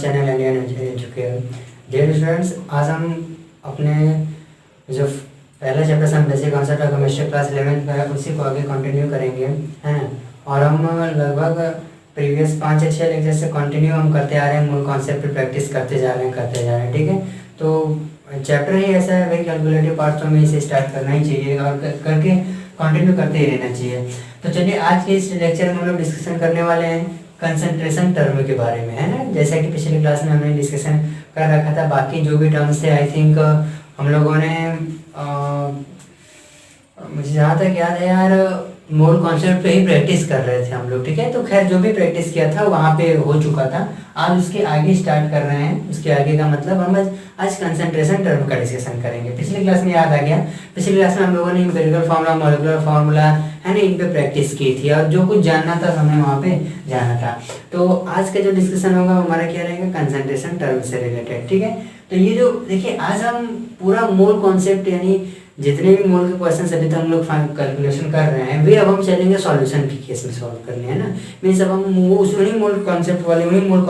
Channel Indian Educare. Dear students, आज हम अपने जो पहला चैप्टर से हम basic concept of chemistry class 11 का है उसी को आगे कंटिन्यू करेंगे, हैं। और हम लगभग प्रीवियस 5 या 6 लेक्चर से कंटिन्यू हम करते आ रहे हैं, मूल कॉन्सेप्ट पर प्रैक्टिस करते जा रहे हैं, ठीक है। तो चैप्टर ही ऐसा है भाई, कैलकुलेटिव पार्ट तो हमें इसे स्टार्ट करना ही चाहिए और करके कंटिन्यू करते ही रहना चाहिए। तो चलिए आज के इस लेक्चर में हम लोग डिस्कशन करने वाले हैं कंसंट्रेशन टर्म के बारे में, है ना। जैसा कि पिछले क्लास में हमने डिस्कशन कर रखा था, बाकी जो भी टर्म्स थे आई थिंक हम लोगों ने मुझे जहाँ तक याद है यार, मूल कॉन्सेप्ट पे ही प्रैक्टिस कर रहे थे हम लोग, ठीक है। तो खैर जो भी प्रैक्टिस किया था वहाँ पे हो चुका था। आज उसके आगे स्टार्ट कर रहे हैं, उसके आगे का मतलब हम आज कंसंट्रेशन टर्म का डिस्कशन करेंगे। पिछली क्लास में याद आ गया, पिछली क्लास में हम लोगों ने एम्पिरिकल फार्मूला, मॉलिक्यूलर फार्मूला, है ना, इन पे प्रैक्टिस की थी और जो कुछ जानना था हमें वहाँ पे जाना था। तो आज का जो डिस्कशन होगा हमारा क्या रहेगा, कंसंट्रेशन टर्म से रिलेटेड, ठीक है। तो ये जो देखिए, आज हम पूरा मूल कॉन्सेप्ट यानी जितने भी मोल के क्वेश्चन अभी तक हम लोग कैलकुलेशन कर रहे हैं वे अब हम चलेंगे सॉल्यूशन के केस में सॉल्व करने, है ना। मीन्स अब हम उन्हीं मोल कॉन्सेप्ट वाले उन्हीं मोल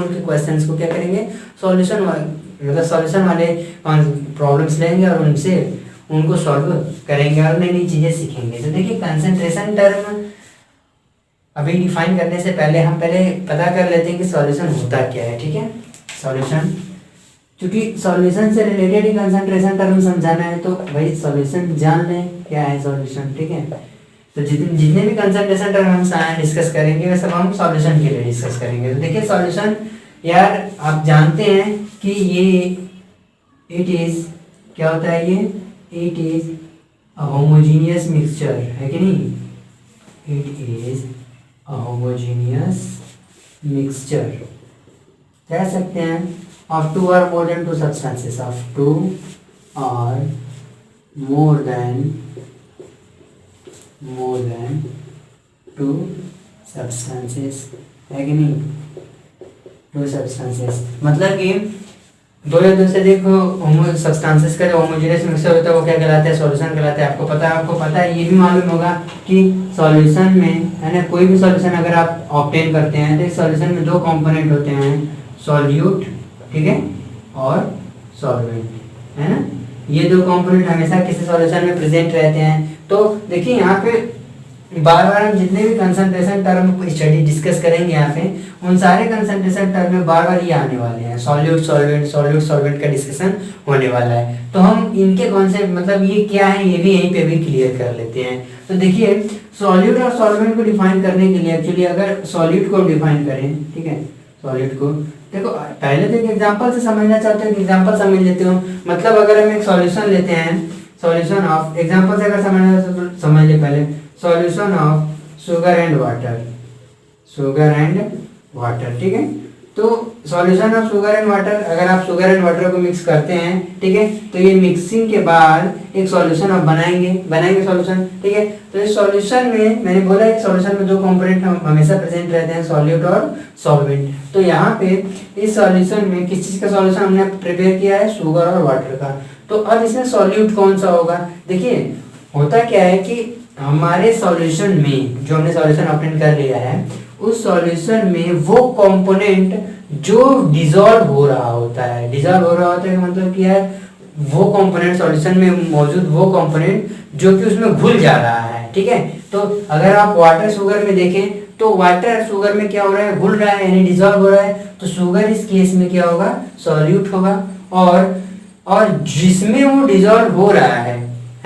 के क्वेश्चंस को क्या करेंगे, सॉल्यूशन मतलब सॉल्यूशन वाले प्रॉब्लम्स लेंगे और उनसे उनको सॉल्व करेंगे और नई नई चीज़ें सीखेंगे। तो देखिए कंसंट्रेशन टर्म अभी डिफाइन करने से पहले हम पता कर लेते हैं कि सॉल्यूशन होता क्या है, ठीक है। सॉल्यूशन, क्योंकि सॉल्यूशन से रिलेटेड ही कंसंट्रेशन टर्म समझाना है, तो भाई सॉल्यूशन जान लें क्या है सॉल्यूशन, ठीक है। तो जितने भी कंसंट्रेशन टर्म हम डिस्कस करेंगे वे सब हम सॉल्यूशन के लिए डिस्कस करेंगे। तो देखिए सॉल्यूशन यार आप जानते हैं कि ये इट इज क्या होता है, ये it is a homogeneous mixture, है कि नहीं। It is a homogeneous mixture कह सकते हैं of 2 or more than 2 substances, of 2 or more than 2 substances, है कि नहीं। 2 substances मतलब कि दो या दो से देखो सब्सटेंसेस का जो होमोजेनियस मिक्सचर होता है वो क्या कहलाता है, सॉल्यूशन कहलाता है। आपको पता है, ये भी मालूम होगा कि सॉल्यूशन में, है ना, कोई भी सॉल्यूशन अगर आप ऑब्टेन करते हैं तो सॉल्यूशन में 2 कंपोनेंट होते हैं, सॉल्यूट, ठीक है, और सॉल्वेंट, है ना। ये 2 कंपोनेंट हमेशा किसी सॉल्यूशन में प्रेजेंट रहते हैं। तो देखिए यहाँ पे बार बार हम जितने भी कंसंट्रेशन टर्म स्टडी डिस्कस करेंगे यहाँ पे, उन सारे कंसंट्रेशन टर्म में बार बार ये आने वाले हैं, सॉल्यूट सॉल्वेंट का डिस्कशन होने वाला है। तो हम इनके कॉन्सेप्ट मतलब ये क्या है ये भी यहीं पे भी क्लियर कर लेते हैं। तो देखिए सॉल्यूट और सॉल्वेंट को डिफाइन करने के लिए एक्चुअली अगर सॉल्यूट को डिफाइन करें, ठीक है, सॉल्यूट को देखो पहले तो एक एग्जांपल से समझना चाहते हैं, एग्जांपल समझ लेते हो। मतलब अगर हम एक सॉल्यूशन लेते हैं, सॉल्यूशन ऑफ, एग्जांपल से अगर समझना तो समझ ले पहले, solution of sugar and water, ठीक है। तो solution of sugar and water, अगर आप शुगर एंड वाटर को मिक्स करते हैं, ठीक है, तो ये मिक्सिंग के बाद एक सॉल्यूशन आप बनाएंगे सॉल्यूशन, ठीक है। तो इस सॉल्यूशन में मैंने बोला कि सॉल्यूशन में 2 कंपोनेंट हमेशा प्रेजेंट रहते हैं, सॉल्यूट और सॉल्वेंट। तो यहाँ पे इस सॉल्यूशन में किस चीज का सॉल्यूशन हमने प्रिपेयर किया है, शुगर और वाटर का। तो अब इसमें सॉल्यूट कौन सा होगा, देखिए होता क्या है कि हमारे सॉल्यूशन में जो हमने सॉल्यूशन ऑब्टेन कर लिया है, उस सॉल्यूशन में वो कंपोनेंट जो डिसॉल्व हो रहा होता है मतलब क्या है, वो कंपोनेंट सॉल्यूशन में मौजूद वो कंपोनेंट जो कि उसमें घुल जा रहा है, ठीक है। तो अगर आप वाटर शुगर में देखें तो वाटर शुगर में क्या हो रहा है, घुल रहा है यानी डिसॉल्व हो रहा है। तो शुगर इस केस में क्या होगा, सॉल्यूट होगा। और जिसमें वो डिसॉल्व हो रहा है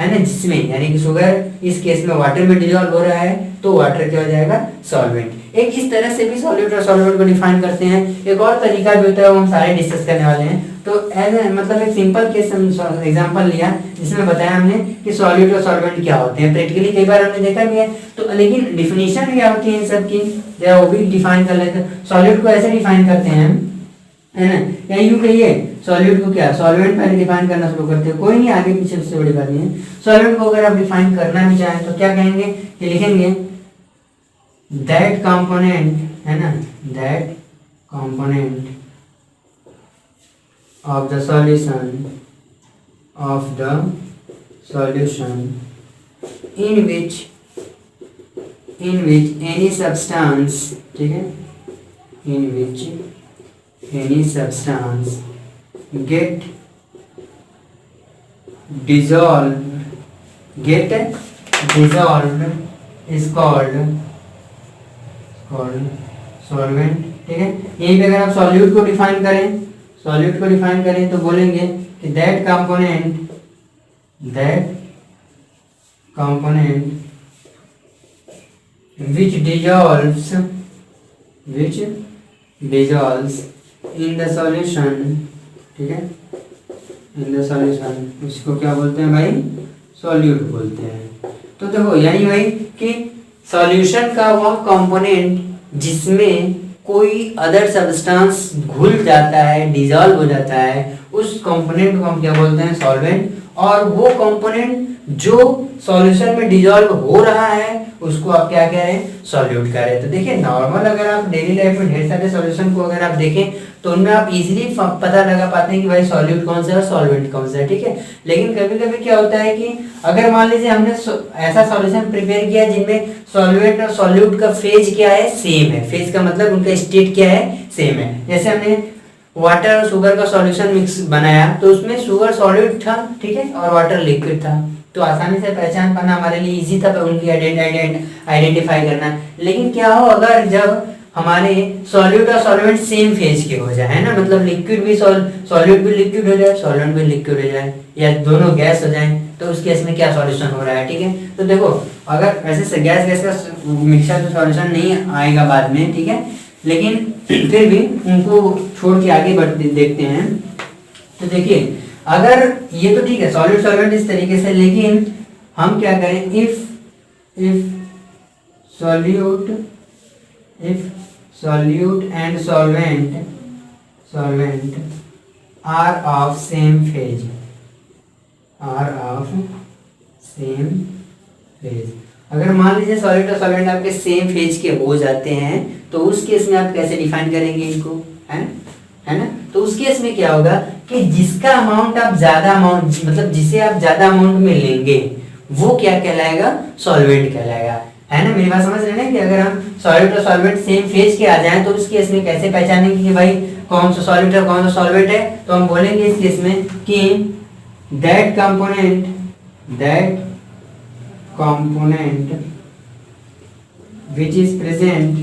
ना, जिसमें यानी कि शुगर इस केस में वाटर में डिसॉल्व हो रहा है तो वाटर क्या हो जाएगा, सॉल्वेंट। एक इस तरह से भी सॉल्यूट और सॉल्वेंट को डिफाइन करते हैं। एक और तरीका भी होता है, वो हम सारे डिस्कस करने वाले हैं। तो एज मतलब एक सिंपल केस एग्जांपल लिया जिसमें बताया हमने कि सॉल्यूट और सॉल्वेंट क्या होते हैं। प्रैक्टिकली कई बार हमने देखा भी है, तो लेकिन डिफिनीशन क्या होती है इन सब की, वो भी डिफाइन कर लेते हैं। सॉल्यूट को ऐसे डिफाइन करते हैं, है ना, या यूं कहिए सॉल्यूट को क्या, सॉल्वेंट पहले डिफाइन करना शुरू करते हैं, कोई नहीं आगे पीछे उससे बड़ी बात नहीं है। सॉल्वेंट को अगर आप डिफाइन करना भी चाहें तो क्या कहेंगे कि लिखेंगे दैट कंपोनेंट, है ना, that component of the solution in which any substance, ठीक है, in which any substance get dissolved is called solvent। ठीक है, यहीं पे अगर आप सॉल्यूट को डिफाइन करें तो बोलेंगे कि that component which dissolves in the solution। ठीक है, इन द सॉल्यूशन, इसको क्या बोलते हैं भाई? सॉल्यूट बोलते हैं। तो देखो यानी भाई कि सॉल्यूशन का वह कंपोनेंट जिसमें कोई अदर सब्सटेंस घुल जाता है, डिजॉल्व हो जाता है, उस कंपोनेंट को हम क्या बोलते हैं? सॉल्वेंट। और वो कंपोनेंट जो सॉल्यूशन में डिजॉल्व हो रहा है उसको आप क्या कह रहे हैं? सॉल्यूट कह रहे हैं। तो देखिए नॉर्मल अगर आप डेली लाइफ में ढेर सारे सॉल्यूशन को अगर आप देखें तो उनमें आप इजीली पता लगा पाते हैं कि भाई सॉल्यूट कौन सा है और सॉल्वेंट कौन सा है। ठीक है, लेकिन कभी कभी क्या होता है कि अगर मान लीजिए हमने ऐसा सॉल्यूशन प्रिपेयर किया जिनमें सॉल्वेंट और सॉल्यूट का फेज क्या है? सेम है। फेज का मतलब उनका स्टेट क्या है? सेम है। जैसे हमने वाटर और शुगर का सॉल्यूशन मिक्स बनाया तो उसमें शुगर सॉल्यूट था, ठीक है, और वाटर लिक्विड था, तो आसानी से पहचान पाना हमारे लिए इजी था उनकी आइडेंटिफाई करना। लेकिन क्या हो अगर जब हमारे सॉल्यूट और सॉल्वेंट सेम फेज के हो जाए, है ना, मतलब लिक्विड भी सॉल्यूट भी लिक्विड हो जाए, सॉल्वेंट भी लिक्विड हो जाए, या दोनों गैस हो जाए, तो उस केस में क्या सॉल्यूशन हो रहा है? ठीक है, तो देखो अगर वैसे गैस का मिक्सचर तो सॉल्यूशन नहीं आएगा बाद में, ठीक है, लेकिन फिर भी उनको छोड़ के आगे बढ़ते देखते हैं। तो देखिए अगर ये तो ठीक है सॉल्यूट सॉल्वेंट इस तरीके से, लेकिन हम क्या करें? If solute and solvent are of same phase, अगर मान लीजिए सॉल्यूट और सॉल्वेंट आपके सेम फेज के हो जाते हैं तो उस केस में आप कैसे डिफाइन करेंगे इनको? है ना, तो उस केस में क्या होगा कि जिसका अमाउंट आप ज्यादा अमाउंट, मतलब जिसे आप ज्यादा अमाउंट में लेंगे वो क्या कहलाएगा? सॉल्वेंट कहलाएगा। है ना, मेरी बात समझ रहे हैं ना कि अगर हम सॉल्यूट और सॉल्वेंट सेम फेज के आ जाएं तो उस केस में कैसे पहचानेंगे कि भाई कौन सा सॉल्यूट है कौन सा सॉल्वेंट है? तो हम बोलेंगे इस केस में कि that component which is present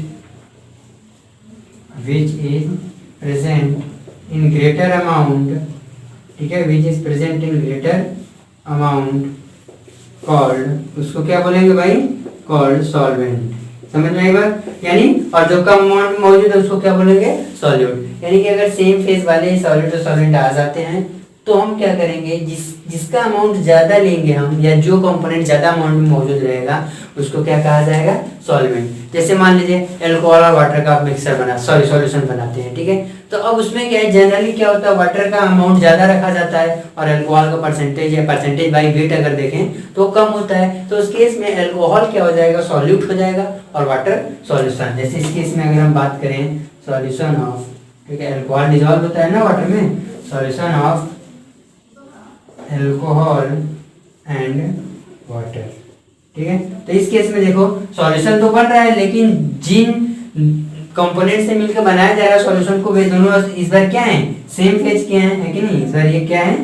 in greater amount, ठीक है, which is present in greater amount called, उसको क्या बोलेंगे भाई? Called solvent. समझ में आई बात? यानी और जो कम अमाउंट में मौजूद है उसको क्या बोलेंगे? सॉल्यूट। यानी कि अगर सेम फेज वाले सॉल्यूट और सॉल्वेंट आ जाते हैं तो हम क्या करेंगे? जिसका अमाउंट ज्यादा लेंगे हम, या जो कंपोनेंट ज्यादा अमाउंट में मौजूद रहेगा उसको क्या कहा जाएगा? सॉल्वेंट। जैसे मान लीजिए अल्कोहल और वाटर का मिक्सर सॉल्यूशन बनाते हैं, ठीक है, तो अब उसमें क्या है? जनरली क्या होता है? वाटर का अमाउंट ज्यादा रखा जाता है और अल्कोहल का परसेंटेज बाई वेट अगर देखें तो कम होता है। तो उस केस में अल्कोहल क्या हो जाएगा? सॉल्यूट हो जाएगा और वाटर सॉल्यूशन। जैसे इस केस में अगर हम बात करें सॉल्यूशन ऑफ, ठीक है, अल्कोहल डिजॉल्व होता है ना वाटर में, solution of alcohol and water, ठीक है। तो इस केस में देखो सॉल्यूशन तो बन रहा है, लेकिन जिन कंपोनेंट से मिलकर बनाया जा रहा है सॉल्यूशन को वे दोनों इस बार क्या है? सेम फेज के हैं, है कि नहीं? इस बार ये क्या है?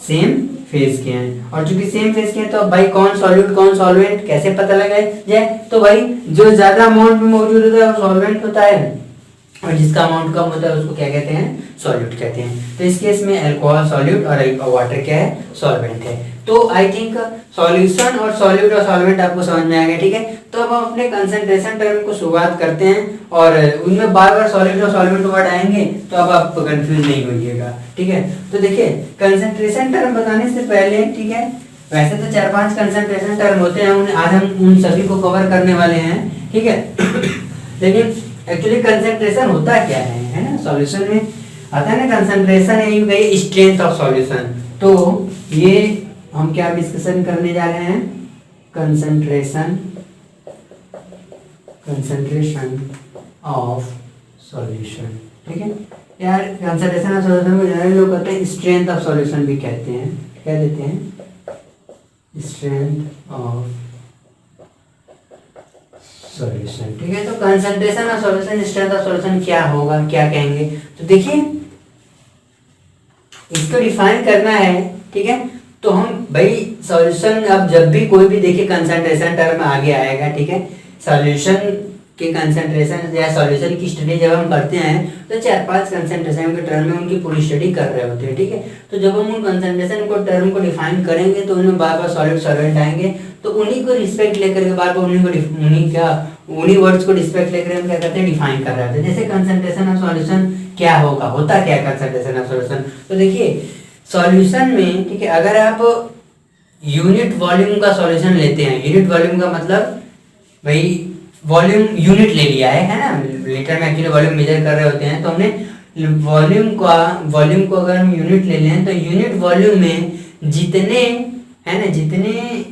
सेम फेज के हैं। और चूंकि सेम फेज के हैं तो भाई कौन सॉल्यूट कौन सॉल्वेंट कैसे पता लगाए जाए? तो भाई जो ज्यादा अमाउंट में मौजूद होता है वो सॉल्वेंट होता है और जिसका अमाउंट कम होता है उसको क्या कहते हैं? सॉल्यूट कहते हैं। तो इस केस में अल्कोहल सॉल्यूट और वाटर क्या है? सॉल्वेंट है। तो आई थिंक सॉल्यूशन और सॉल्यूट और सॉल्वेंट आपको समझ में आ गया, ठीक है। तो अब हम अपने कंसंट्रेशन टर्म को शुरुआत करते हैं और उनमें बार बार सॉल्यूट और सॉल्वेंट वर्ड आएंगे तो अब आप कंफ्यूज नहीं होइएगा, ठीक है। तो देखिए कंसंट्रेशन टर्म बताने से पहले, ठीक है, वैसे तो 4-5 कंसंट्रेशन टर्म होते हैं, आज हम उन सभी को कवर करने वाले हैं, ठीक है। लेकिन एक्चुअली कंसंट्रेशन होता क्या है ना? सॉल्यूशन में आता है ना कंसंट्रेशन है स्ट्रेंथ ऑफ सॉल्यूशन। तो ये हम क्या डिस्कशन करने जा रहे हैं? कंसंट्रेशन ऑफ सॉल्यूशन, ठीक है यार। कंसंट्रेशन ऑफ सॉल्यूशन को जनरली लोग कहते हैं स्ट्रेंथ ऑफ सॉल्यूशन भी कहते हैं, कह देते हैं स्ट्रेंथ ऑफ सॉल्यूशन, ठीक है। तो concentration of solution, strength of solution क्या होगा, क्या कहेंगे? तो देखिए इसको डिफाइन करना है, ठीक है। तो हम भाई सॉल्यूशन, अब जब भी कोई भी देखिए कंसंट्रेशन टर्म आगे आएगा, ठीक है। सॉल्यूशन के कंसंट्रेशन या सॉल्यूशन की स्टडी जब हम करते हैं तो 4-5 कंसंट्रेशन के टर्म में उनकी पूरी स्टडी कर रहे होते हैं, ठीक है। तो जब हम उन कंसंट्रेशन को टर्म को डिफाइन करेंगे तो उनमें बार बार सॉलिड सॉल्वेंट आएंगे, तो उन्हीं को रिस्पेक्ट लेकर के बार बार उन्हीं वर्ड्स को रिस्पेक्ट लेकर हम क्या करते हैं, डिफाइन कर रहे होते हैं। जैसे कंसंट्रेशन ऑफ सॉल्यूशन क्या होगा, होता क्या है कंसंट्रेशन ऑफ सॉल्यूशन। तो देखिए सॉल्यूशन में, ठीक है, अगर आप यूनिट वॉल्यूम का सॉल्यूशन लेते हैं, यूनिट वॉल्यूम का मतलब भाई वॉल्यूम यूनिट ले लिया है ना, लीटर में एक्चुअली वॉल्यूम मेजर कर रहे होते हैं, तो हमने वॉल्यूम को अगर हम यूनिट ले लें तो यूनिट वॉल्यूम में जितने है ना, जितने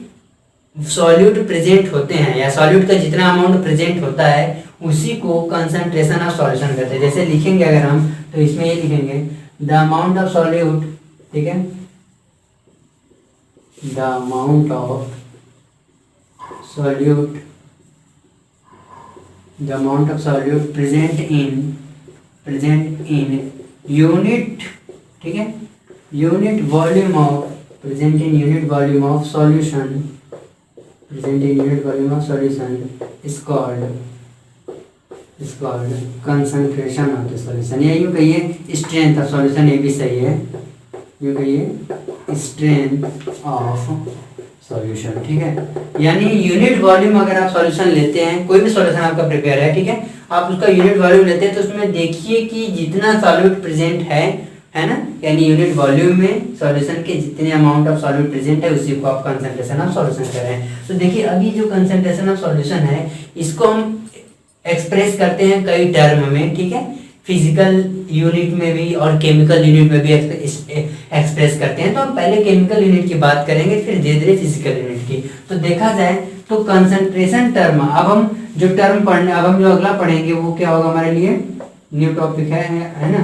सॉल्यूट प्रेजेंट होते हैं या सॉल्यूट का जितना अमाउंट प्रेजेंट होता है उसी को कंसंट्रेशन ऑफ सॉल्यूशन कहते हैं। जैसे लिखेंगे अगर हम तो इसमें ये लिखेंगे द अमाउंट ऑफ सॉल्यूट, ठीक है, the amount of solute, the amount of solute present in unit, ठीक है, unit volume of present in unit volume of solution, present in unit volume of solution is called concentration of the solution, या यूँ कहिए strength of solution, ये भी सही है, यूँ कहिए strength of सॉल्यूशन, ठीक है। यानी यूनिट वॉल्यूम अगर आप सॉल्यूशन लेते हैं, कोई भी सॉल्यूशन आपका प्रिपेयर है, ठीक है, आप उसका यूनिट वॉल्यूम लेते हैं तो उसमें देखिए कि जितना सॉल्यूट प्रेजेंट है ना, यानी यूनिट वॉल्यूम में सॉल्यूशन के जितने अमाउंट ऑफ सॉल्यूट प्रेजेंट है उसी को आप कंसंट्रेशन ऑफ सॉल्यूशन कर रहे हैं। तो देखिए अभी जो कंसंट्रेशन ऑफ सॉल्यूशन है इसको हम एक्सप्रेस करते हैं कई टर्म में, ठीक है, फिजिकल यूनिट में भी और केमिकल यूनिट में भी एक्सप्रेस करते हैं। तो हम पहले केमिकल यूनिट की बात करेंगे, फिर धीरे धीरे फिजिकल यूनिट की। तो देखा जाए तो कंसंट्रेशन टर्म, अब हम जो अगला पढ़ेंगे वो क्या होगा हमारे लिए, न्यू टॉपिक है ना,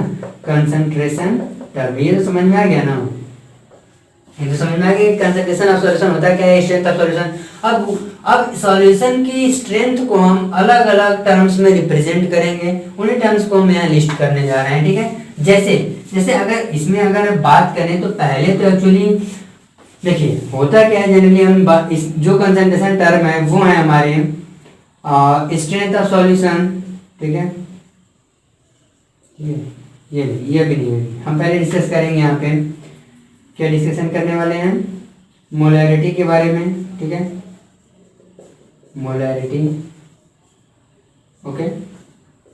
कंसंट्रेशन टर्म। ये तो समझ में आ गया ना, ये तो समझ में आ गया कंसंट्रेशन ऑफ सॉल्यूशन होता है क्या है, स्ट्रेंथ ऑफ सॉल्यूशन। अब सॉल्यूशन की स्ट्रेंथ को हम अलग अलग टर्म्स में रिप्रेजेंट करेंगे, उन्हीं टर्म्स को हम यहाँ लिस्ट करने जा रहे हैं, ठीक है। जैसे अगर इसमें अगर बात करें तो पहले तो एक्चुअली देखिए होता क्या है, जनरली हम जो कंसंट्रेशन टर्म है वो है हमारे स्ट्रेंथ ऑफ सॉल्यूशन, ठीक है, ये भी नहीं है। हम पहले डिस्कस करेंगे यहाँ पे, क्या डिस्कशन करने वाले हैं, मोलैरिटी के बारे में, ठीक है, molarity, okay,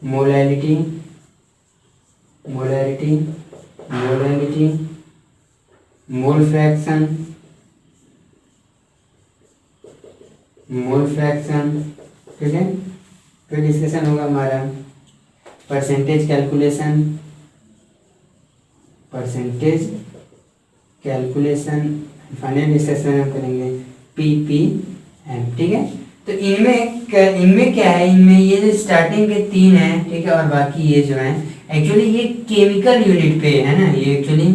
molarity, mole fraction, ठीक है। फिर डिस्कशन होगा हमारा परसेंटेज कैलकुलेशन, फाइनल डिस्कशन हम करेंगे पीपीएम, ठीक है। तो इनमें क्या है, इनमें ये जो स्टार्टिंग के 3 हैं, ठीक है, और बाकी ये जो है एक्चुअली ये केमिकल यूनिट पे है ना, ये एक्चुअली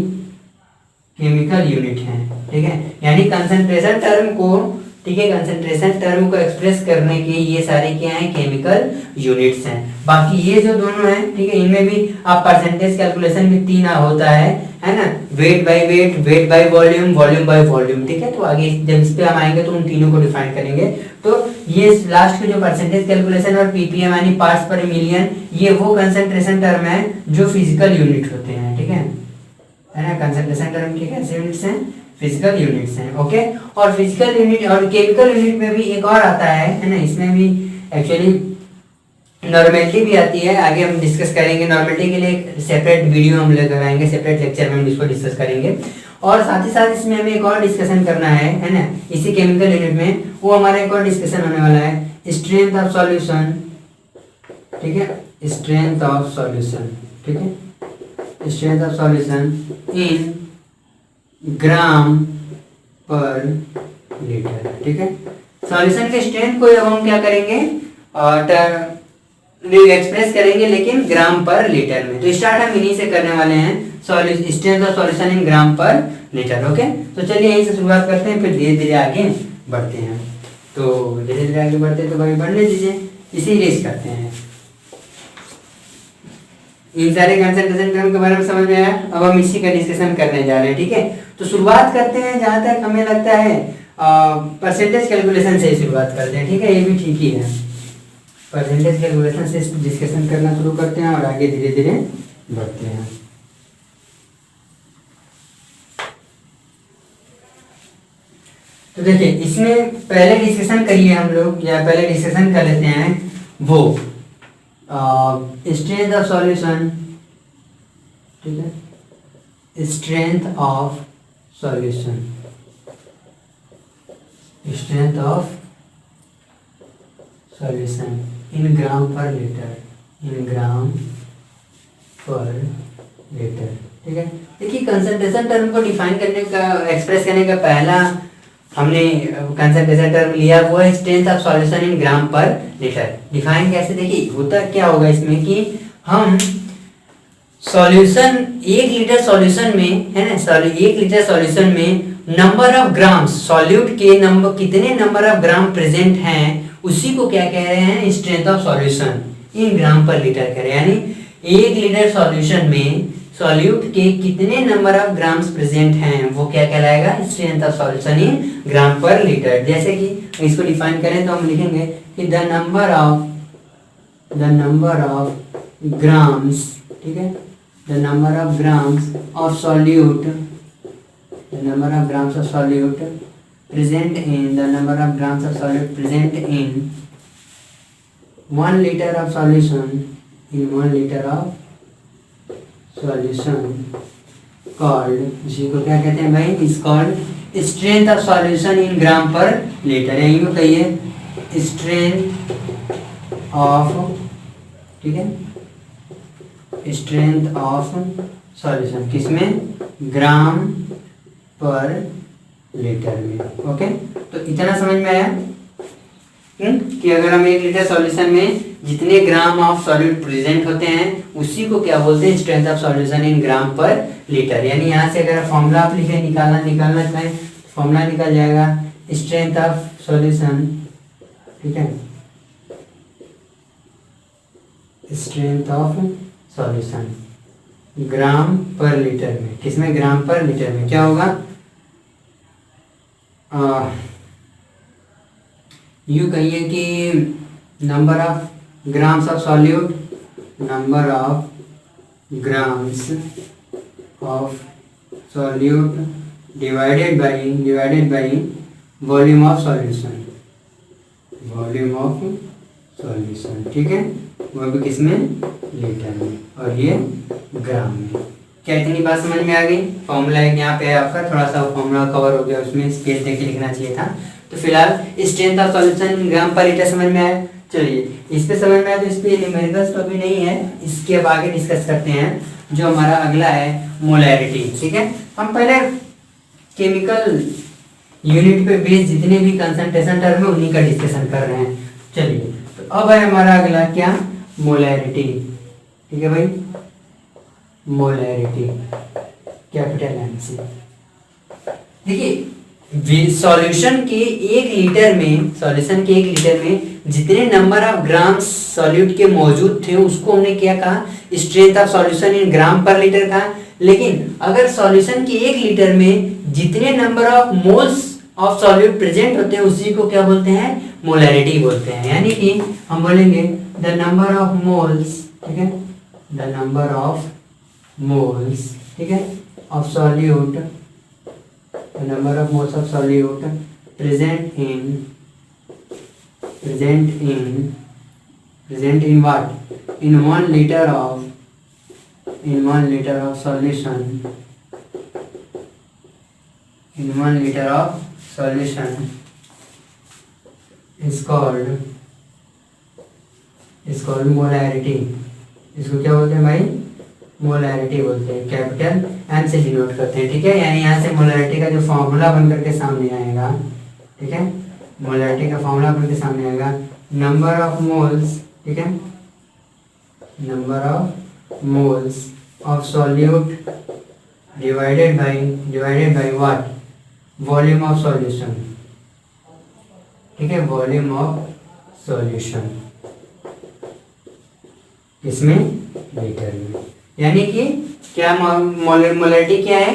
केमिकल यूनिट है, ठीक है। यानी कंसंट्रेशन टर्म को, ठीक है, कंसंट्रेशन टर्म को एक्सप्रेस करने के ये सारे क्या हैं, केमिकल यूनिट्स हैं। बाकी ये जो दोनों हैं, ठीक है, इनमें भी आप परसेंटेज कैलकुलेशन भी 3 होता है ना, weight by weight, wait by volume, volume by volume, ठीक है। तो आगे जब इस पे हम आएंगे तो उन तीनों को डिफाइन करेंगे। तो ये लास्ट के जो परसेंटेज कैलकुलेशन और पीपीएम यानी पार्ट्स पर मिलियन, ये वो कंसंट्रेशन टर्म है जो फिजिकल यूनिट होते हैं, ठीक है ना। कंसंट्रेशन टर्म के कैसे यूनिट्स हैं, फिजिकल यूनिट्स हैं, ओके। और फिजिकल यूनिट और केमिकल यूनिट में भी एक और आता है ना, इसमें भी एक्चुअली नॉर्मेलिटी भी आती है, आगे हम डिस्कस करेंगे। नॉर्मेलिटी के लिए एक सेपरेट वीडियो हम लेकर आएंगे, सेपरेट लेक्चर में हम इसको डिस्कस करेंगे। और साथ ही साथ इसमें हमें एक और डिस्कशन करना है ना, इसी केमिकल यूनिट में वो हमारा एक और डिस्कशन होने वाला है स्ट्रेंथ ऑफ सॉल्यूशन, ठीक है, स्ट्रेंथ ऑफ सॉल्यूशन, ठीक है, strength of solution in gram per litre, ठीक है। सॉल्यूशन के स्ट्रेंथ को अब हम क्या करेंगे, एक्सप्रेस करेंगे लेकिन ग्राम पर लीटर में। तो स्टार्ट हम इन्हीं से करने वाले हैं, strength of solution in gram per litre, okay. तो चलिए यहीं से शुरुआत करते हैं, फिर धीरे धीरे आगे बढ़ते हैं। तो धीरे धीरे आगे बढ़ते हैं तो भाई बढ़ने दीजिए, इसी रेस करते हैं। इन सारे कंसंट्रेशन टर्म के बारे में समझ में आया। अब हम इसी का डिस्कशन करने जा रहे हैं, ठीक है। तो शुरुआत करते हैं, जहां तक हमें लगता है परसेंटेज कैलकुलेशन से ही शुरुआत करते हैं, ठीक है। ये भी ठीक ही है, परसेंटेज कैलकुलेशन से डिस्कशन करना शुरू करते हैं और आगे धीरे धीरे बढ़ते हैं। तो देखिए, इसमें पहले डिस्कशन करिए हम लोग, या पहले डिस्कशन कर लेते हैं वो स्ट्रेंथ ऑफ सॉल्यूशन, ठीक है। Strength of solution, strength of solution in gram per litre, in gram per litre, ठीक है। देखिए, कंसंट्रेशन टर्म को डिफाइन करने का, एक्सप्रेस करने का पहला हमने कंसंट्रेशन टर्म लिया वो है strength of solution in gram per litre. Define कैसे, देखिए होता क्या होगा इसमें कि हम सॉल्यूशन 1 लीटर सॉल्यूशन में है ना, 1 लीटर सॉल्यूशन में नंबर ऑफ ग्राम्स, सॉल्यूट के नंबर, कितने नंबर ऑफ ग्राम प्रेजेंट हैं, उसी को क्या कह रहे हैं, strength of solution in gram per litre कह रहे हैं। यानी 1 लीटर सॉल्यूशन में सॉल्यूट के कितने नंबर ऑफ ग्राम्स प्रेजेंट हैं, वो क्या कहलाएगा, strength of solution in gram per litre. जैसे कि इसको डिफाइन करें तो हम लिखेंगे कि द नंबर ऑफ ग्राम्स, ठीक है, the number of grams of solute, the number of grams of solute present in, the number of grams of solute present in 1 liter of solution, in 1 liter of solution called, इसी को क्या कहते हैं भाई, is called strength of solution in gram per liter, या यूँ कहिए strength of, ठीक है, strength of solution किसमें, ग्राम पर लीटर में। ओके, तो इतना समझ में आया कि अगर हम 1 लीटर सॉल्यूशन में जितने ग्राम ऑफ सॉल्यूट प्रेजेंट होते हैं उसी को क्या बोलते हैं, strength of solution in gram per litre. यानी यहाँ से अगर फॉर्मूला आप लिखे निकालना चाहें, फॉर्मूला निकल जाएगा स्ट्रेंथ ऑफ सॉल्यूशन, ठीक है, strength of solution gram per litre में, किसमें, ग्राम पर लीटर में। क्या होगा, यू कहिए कि number of grams of solute, number of grams of solute divided by volume of solution, volume of solution, ठीक है, वो भी किसमें, लीटर में, और ये ग्राम में। क्या इतनी बात समझ में आ गई। फॉर्मूला एक यहाँ पे है आपका, थोड़ा सा फॉर्मूला कवर हो गया, उसमें स्पेस देके लिखना चाहिए था। तो फिलहाल strength of solution gram per litre समझ में आया। चलिए, इस पे समझ में आया तो इस पे न्यूमेरिकल्स तो अभी नहीं है, इसके अब आगे डिस्कस करते हैं जो हमारा अगला है मोलैरिटी, ठीक है। हम पहले केमिकल यूनिट पे बेस्ड जितने भी कंसंट्रेशन टर्म है उन्हीं का डिस्कशन कर रहे हैं। चलिए, तो अब है हमारा अगला क्या, मोलैरिटी, ठीक है भाई, मोलैरिटी कैपिटल एम से। देखिए, सॉल्यूशन के 1 लीटर में जितने नंबर ऑफ ग्राम सॉल्यूट के मौजूद थे उसको हमने क्या कहा, strength of solution in gram per litre कहा। लेकिन अगर सॉल्यूशन के 1 लीटर में जितने number of moles of solute present होते हैं उसी को क्या बोलते हैं, मोलैरिटी बोलते हैं। यानी कि हम बोलेंगे द नंबर ऑफ मोल्स, ठीक है, द नंबर ऑफ मोल्स, ठीक है, of solute, the number of moles of solute present in what, in 1 litre of solution, in 1 liter of solution is called molarity। इसको क्या बोलते हैं भाई, मोलैरिटी बोलते हैं, कैपिटल एम से डिनोट करते हैं, ठीक है। यानी यहाँ से मोलैरिटी का जो फॉर्मूला बनकर के सामने आएगा, ठीक है, मोलैरिटी का फॉर्मूला बनकर के सामने आएगा नंबर ऑफ मोल्स, ठीक है, number of moles of solute divided by what, volume of solution, ठीक है, वॉल्यूम ऑफ सॉल्यूशन, इसमें लीटर में। यानी कि क्या मोलरिटी क्या है,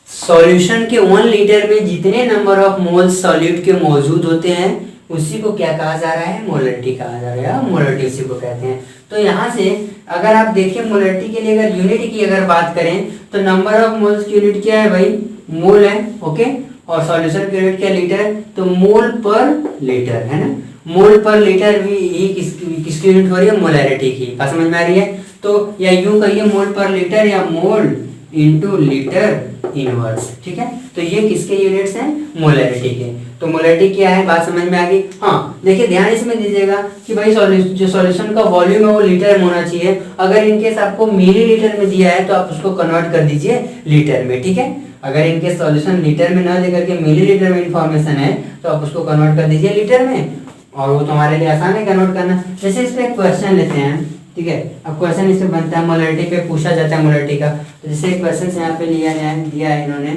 सॉल्यूशन के 1 लीटर में जितने नंबर ऑफ मोल्स सॉल्यूट के मौजूद होते हैं उसी को क्या कहा जा रहा है, मोलरिटी कहा जा रहा है, मोलरिटी उसी को कहते हैं। तो यहाँ से अगर आप देखिए मोलरिटी के लिए अगर यूनिट की अगर बात करें तो नंबर ऑफ मोल्स की यूनिट क्या है भाई, मोल है, ओके। और सॉल्यूशन की यूनिट क्या, लीटर, तो मोल पर लीटर है ना, मोल पर लीटर भी ये किसकी यूनिट हो रही है, मोलरिटी की। बात समझ में आ रही है? तो या यूं कहिए मोल पर लीटर या मोल इनटू लीटर इनवर्स, ठीक है। तो ये किसके यूनिट्स हैं, मोलरिटी के। तो मोलरिटी क्या है, बात समझ में आ गई। हाँ देखिए ध्यान इसमें दीजिएगा कि भाई जो सॉल्यूशन का वॉल्यूम है वो लीटर में होना चाहिए। अगर इनकेस आपको मिलीलीटर में दिया है तो आप उसको कन्वर्ट कर दीजिए लीटर में, ठीक है। अगर इनके सॉल्यूशन लीटर में ना लेकर के मिलीलीटर में इंफॉर्मेशन है तो आप उसको कन्वर्ट कर दीजिए लीटर में, और वो तो हमारे लिए आसान है कन्वर्ट करना। जैसे इस पे एक क्वेश्चन लेते हैं, ठीक है। अब क्वेश्चन इसमें बनता है मोलरिटी पे पूछा जाता है मोलरिटी का। तो जैसे एक क्वेश्चन यहाँ पे दिया है इन्होंने,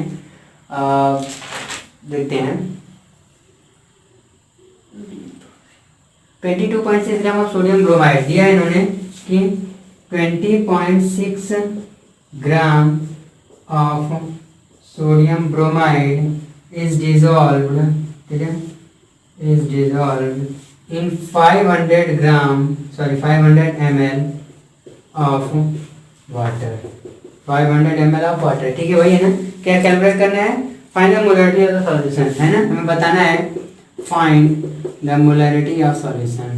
देखते हैं 22.6 ग्राम ऑफ सोडियम ब्रोमाइड दिया है इन्होंने कि 20.6 gram of sodium bromide is dissolved, ठीक है, is dissolved in 500 ml of water, 500 ml of water, ठीक है। वही है ना, क्या कैलकुलेट करना है, find the molarity of the solution, है ना, हमें बताना है find the molarity of solution,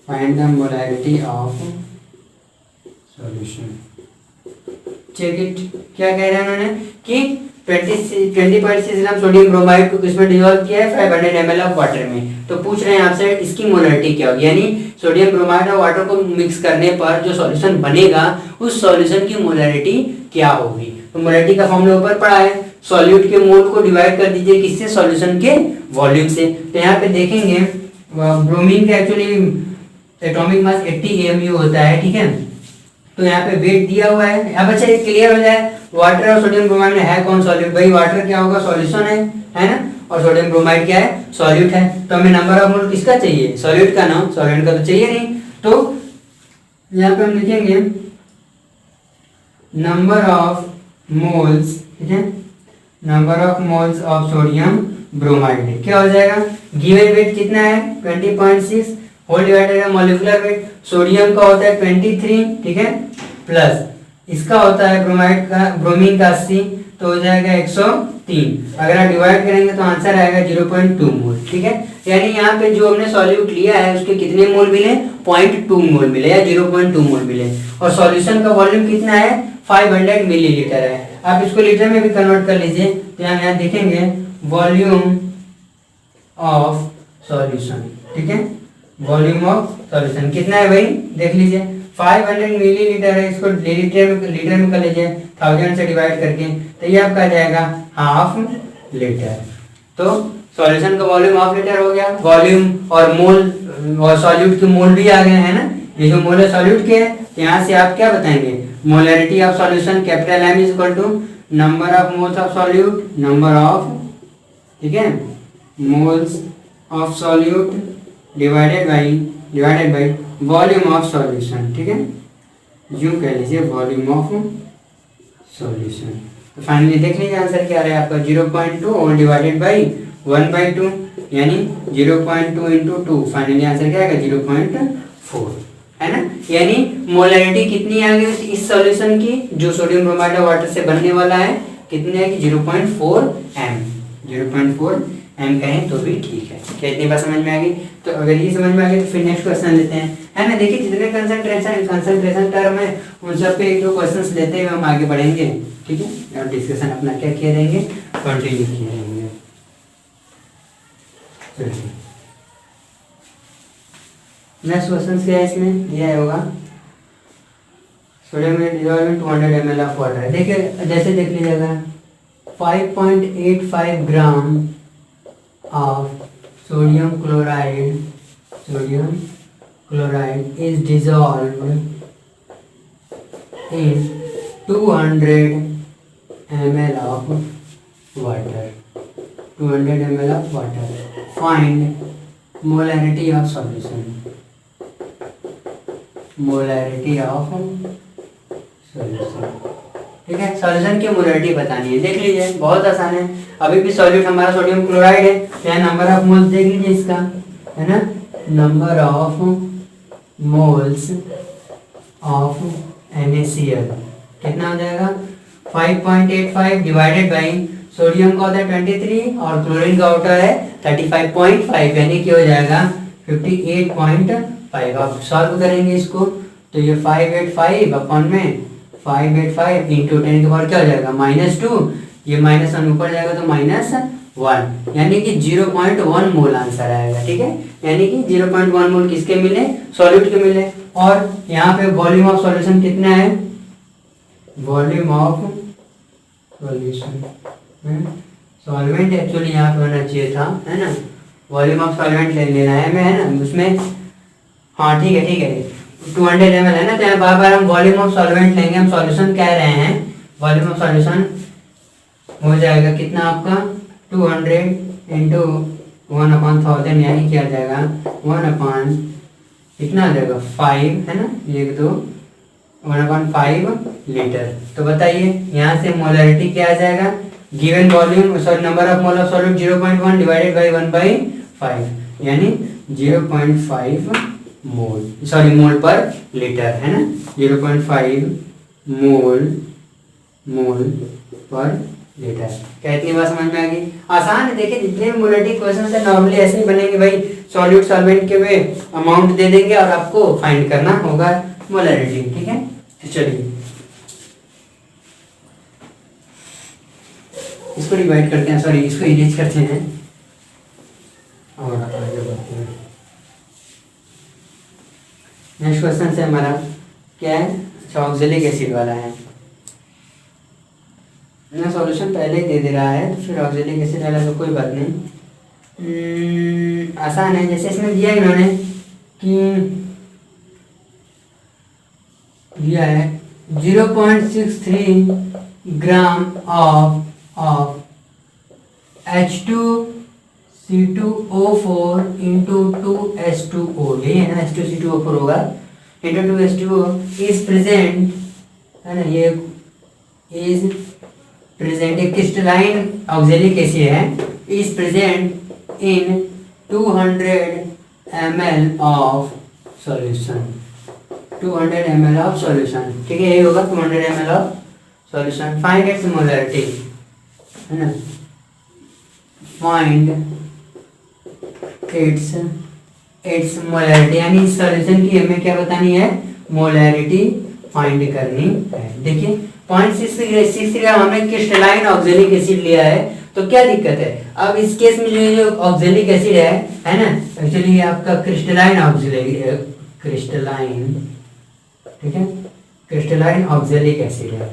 find the molarity of solution. Check it, क्या कह रहे हैं उन्होंने कि 20.6 ग्राम सोडियम ब्रोमाइड को किसमें डिसॉल्व किया है, 500 ml ऑफ वाटर में। तो पूछ रहे हैं आपसे इसकी मोलरिटी क्या होगी, यानी सोडियम ब्रोमाइड और वाटर को मिक्स करने पर जो सॉल्यूशन बनेगा उस सॉल्यूशन की मोलरिटी क्या होगी। तो मोलरिटी का फॉर्मूला ऊपर पड़ा है, सॉल्यूट के मोल को डिवाइड कर दीजिए किससे, सॉल्यूशन के वॉल्यूम से। तो यहाँ पे देखेंगे ब्रोमीन का एक्चुअली एटॉमिक मास 80 AMU होता है, ठीक है। तो यहाँ पे वेट दिया हुआ है। अब अच्छा ये क्लियर हो जाए, वाटर और सोडियम ब्रोमाइड में है कौन सॉल्यूट, भाई वाटर क्या होगा, सॉल्यूशन है ना, और सोडियम ब्रोमाइड क्या है, सॉल्यूट है। तो हमें नंबर ऑफ मोल किसका चाहिए, सॉल्यूट का ना, सॉल्यूट का तो चाहिए नहीं। तो यहाँ पे हम लिखेंगे नंबर ऑफ मोल्स, ठीक है, number of moles of sodium bromide क्या हो जाएगा, गिवन वेट कितना है 20.6 whole divided by molecular weight, sodium का होता है 23, ठीक है, प्लस इसका होता है ब्रोमाइड का, ब्रोमीन का 80, तो हो जाएगा 103। अगर आप डिवाइड करेंगे तो आंसर आएगा 0.2 मोल, ठीक है। यानी यहाँ पे जो हमने सॉल्यूट लिया है उसके कितने मोल मिले, 0.2 मोल मिले या 0.2 मोल मिले। और सॉल्यूशन का वॉल्यूम कितना है, 500 मिलीलीटर है। आप इसको लीटर में भी कन्वर्ट कर लीजिए। तो यहाँ देखेंगे वॉल्यूम ऑफ सॉल्यूशन, ठीक है, वॉल्यूम ऑफ सॉल्यूशन कितना है भाई, देख लीजिए 500 मिलीलीटर है, इसको लीटर में कर लीजिए 1000 से डिवाइड करके, तो ये आपका आ जाएगा हाफ लीटर। तो सॉल्यूशन का वॉल्यूम हाफ लीटर हो गया। वॉल्यूम और मोल और सॉल्यूट के मोल भी आ गए हैं ना, ये जो मोल है सॉल्यूट के है। यहाँ से आप क्या बताएंगे, molarity of solution capital M is equal to number of moles of solute, number of, ठीक है, moles of solute divided by volume of solution, ठीक है, यूं कह लीजिए वॉल्यूम ऑफ सॉल्यूशन। तो फाइनली देख लीजिए आंसर क्या आ रहा है आपका 0.2 और डिवाइडेड बाई 1/2, यानी 0.2 इंटू 2, फाइनली आंसर क्या आएगा 0.4, है ना। यानी मोलरिटी कितनी आ गई इस सॉल्यूशन की जो सोडियम ब्रोमाइड और वाटर से बनने वाला है, कितनी आएगी 0.4 m, 0.4 m कहें तो भी ठीक है। क्या इतनी बात समझ में आ गई? तो अगर ये समझ में आ गई तो फिर नेक्स्ट क्वेश्चन लेते हैं, है ना। देखिए जितने कंसंट्रेशन टर्म है उन सब पे एक दो क्वेश्चंस लेते हुए हम आगे बढ़ेंगे, ठीक है। और डिस्कशन अपना क्या किए रहेंगे, कंटिन्यू किए रहेंगे। चलिए नेक्स्ट क्वेश्चन क्या है, इसमें दिया होगा sodium dissolve in 200 ml of water. देखिए जैसे देख लीजिएगा 5.85 gram of sodium chloride is dissolved in 200 ml of water, 200 ml of water. Find molarity of solution. Molarity of solution. ठीक है, सॉल्यूशन की मोलैरिटी बतानी है, देख लीजिए बहुत आसान है। अभी भी सॉल्यूट हमारा सोडियम क्लोराइड है, तो यहाँ नंबर ऑफ मोल्स देख लीजिए इसका, है ना, number of moles of NaCl कितना हो जाएगा 5.85 डिवाइडेड बाई सोडियम का होता है 23 और क्लोरीन का होता है 35.5, यानी कि हो जाएगा 58.5। आप सॉल्व करेंगे इसको तो ये 585 अपन में 585 इंटू 10 के पावर क्या हो जाएगा -2, ये -1 ऊपर जाएगा तो -1, यानी कि 0.1 मोल आंसर आएगा। ठीक है, यानी कि 0.1 मोल किसके मिले, सॉल्यूट के मिले। और यहाँ पे वॉल्यूम ऑफ सॉल्यूशन कितना है, volume of solution solvent actually यहाँ पे होना चाहिए था, है ना, वॉल्यूम ऑफ सॉल्वेंट ले लेना है मैं, है ना, उसमें हाँ ठीक है 200 ml है ना, तो यहाँ बार बार हम वॉल्यूम ऑफ सॉल्वेंट लेंगे, हम सॉल्यूशन कह रहे हैं, वॉल्यूम ऑफ सॉल्यूशन हो जाएगा कितना आपका 200 इंटू 1/1000, यानी क्या आ जाएगा 1 कितना आ जाएगा 5, है ना, 1/5 लीटर। तो बताइए यहाँ से मोलैरिटी क्या आ जाएगा, given volume sorry number of mole of solute 0.1 divided by 1/5, यानी 0.5 मोल सॉरी मोल पर लीटर, है ना, 0.5 मोल पर लीटर। क्या इतनी बात समझ में आ गई? आसान है, देखिए जितने भी मोलैरिटी क्वेश्चन है नॉर्मली ऐसे ही बनेंगे भाई, सॉल्यूट सॉल्वेंट के वे अमाउंट दे देंगे और आपको फाइंड करना होगा मोलैरिटी। ठीक है, तो चलिए इसको डिवाइड करते हैं, सॉरी इसको इरेज करते हैं और आगे बढ़ते हैं। नेक्स्ट क्वेश्चन से हमारा क्या है, ऑक्जेलिक एसिड वाला है ना, सॉल्यूशन पहले ही दे रहा है तो फिर ऑक्जेलिक एसिड वाला तो कोई बात नहीं, आसान है। जैसे इसमें दिया इन्होंने कि दिया है 0.63 gram of H2C2O4 into 2H2O, यही है ना, H2C2O4 होगा इंटू 2H2O इज प्रेजेंट, है ना, ये इज प्रेजेंट, एक क्रिस्टलाइन ऑक्जेलिक एसिड है, is present in 200 ml of solution, 200 ml of solution. ठीक है, यही होगा 200 ml of solution. Find its molarity, है ना, फाइंड इट्स मोलैरिटी, यानी इस सॉल्यूशन की हमें क्या बतानी है, मोलैरिटी फाइंड करनी है। देखिए 0.63 ग्राम हमने क्रिस्टलाइन ऑक्जेलिक एसिड लिया है, तो क्या दिक्कत है, अब इस केस में जो ऑक्जेलिक एसिड है ना, एक्चुअली आपका क्रिस्टलाइन ऑक्जेलिक क्रिस्टलाइन, ठीक है, क्रिस्टलाइन ऑक्जेलिक एसिड है,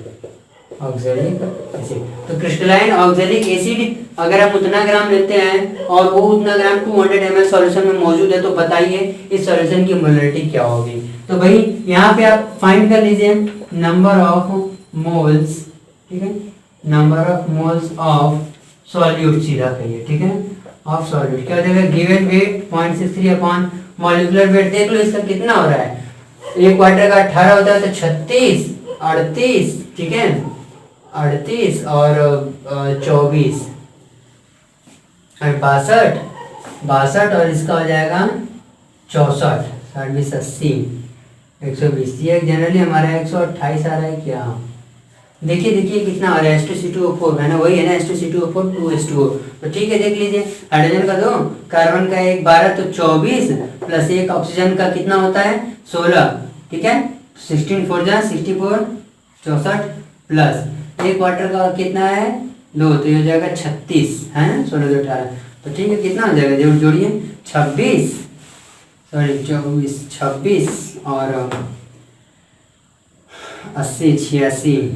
ऑक्जेलिक एसिड। तो क्रिस्टलाइन ऑक्जेलिक एसिड अगर हम उतना ग्राम लेते हैं और वो उतना ग्राम 200 ml सॉल्यूशन में मौजूद है, तो बताइए इस सॉल्यूशन की मोलैरिटी क्या होगी। तो भाई यहाँ पे आप फाइंड कर लीजिए नंबर ऑफ मोल्स, ठीक है, number of moles of solute सीधा कहिए, ठीक है, ऑफ सॉल्यूट क्या हो जाएगा, given wait 0.63 upon molecular weight देख लो इसका कितना हो रहा है, एक क्वार्टर का 18 होता है तो 36 38, ठीक है, 38 और 24 और 62 और इसका हो जाएगा 64 20 80 120, ये जनरली हमारा 128 आ रहा है क्या, देखिए कितना आ रहा है, H2C2O4 है ना, वही है ना, H2C2O4 2H2O। तो ठीक है, देख लीजिए हाइड्रोजन का 2, कार्बन का 1 12 तो 24 प्लस 1 ऑक्सीजन का कितना होता है 16, ठीक है, 16 4 जा 64 64 प्लस 1 वाटर का कितना है 2, तो ये हो जाएगा 36, है 16 18, तो ठीक है कितना हो जाएगा, जोड़िए 26 सॉरी 24 26 और 80 86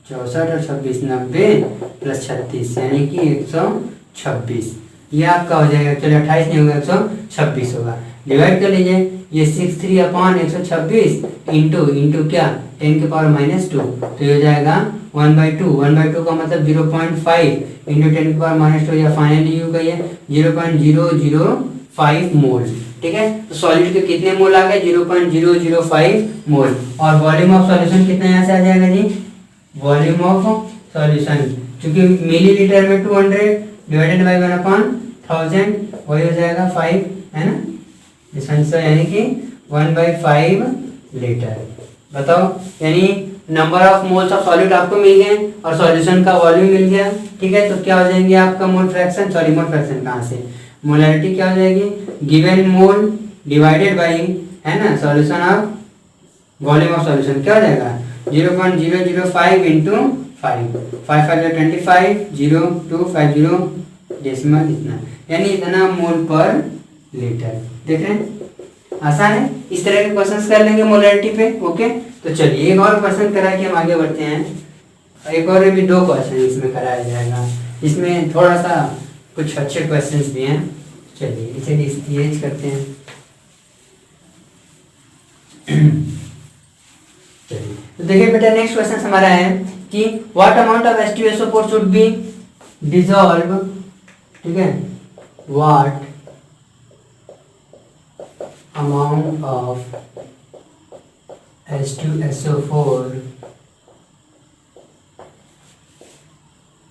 64 और 26 90 प्लस 36 यानी कि 126, ये आपका हो जाएगा, चलिए 28 नहीं होगा 126 होगा। डिवाइड कर लीजिए, ये 63 अपॉन 126 इंटू क्या 10 के पावर -2, तो ये हो जाएगा 1/2 का मतलब 0.5 इंटू 10 के पावर -2, या फाइनली यू का ये 0.005 मोल। ठीक है। तो सॉलिड के कितने मोल आ गए 0.005 मोल। और वॉल्यूम ऑफ सॉल्यूशन कितना यहाँ से आ जाएगा जी, वॉल्यूम ऑफ सॉल्यूशन क्योंकि मिलीलीटर में 200 डिवाइडेड बाई 1/1000 वही हो जाएगा 5, है ना। इस आंसर यानी कि 1/5 लीटर। बताओ, यानी number of moles of solid आपको मिल गए और सॉल्यूशन का वॉल्यूम मिल गया, ठीक है। तो क्या हो जाएंगे आपका mole fraction, sorry mole fraction कहाँ से, मोलैरिटी क्या हो जाएगी, गिवन मोल डिवाइडेड बाई, है ना, solution of volume of solution क्या हो जाएगा 0.005 इंटू 5, 5 5 25, 0250 डेसिमल इतना, यानी इतना मोल पर लीटर। देख रहे हैं, आसान है। इस तरह के क्वेश्चंस कर लेंगे मोलैरिटी पे। ओके, तो चलिए एक और क्वेश्चन करा के हम आगे बढ़ते हैं। एक और भी 2 क्वेश्चन इसमें कराया जाएगा, इसमें थोड़ा सा कुछ अच्छे क्वेश्चंस भी हैं। चलिए इसे ये करते हैं। चलिए तो देखिए बेटा, नेक्स्ट क्वेश्चन हमारा है कि what amount of H2SO4 should be dissolve, ठीक है, what amount of H2SO4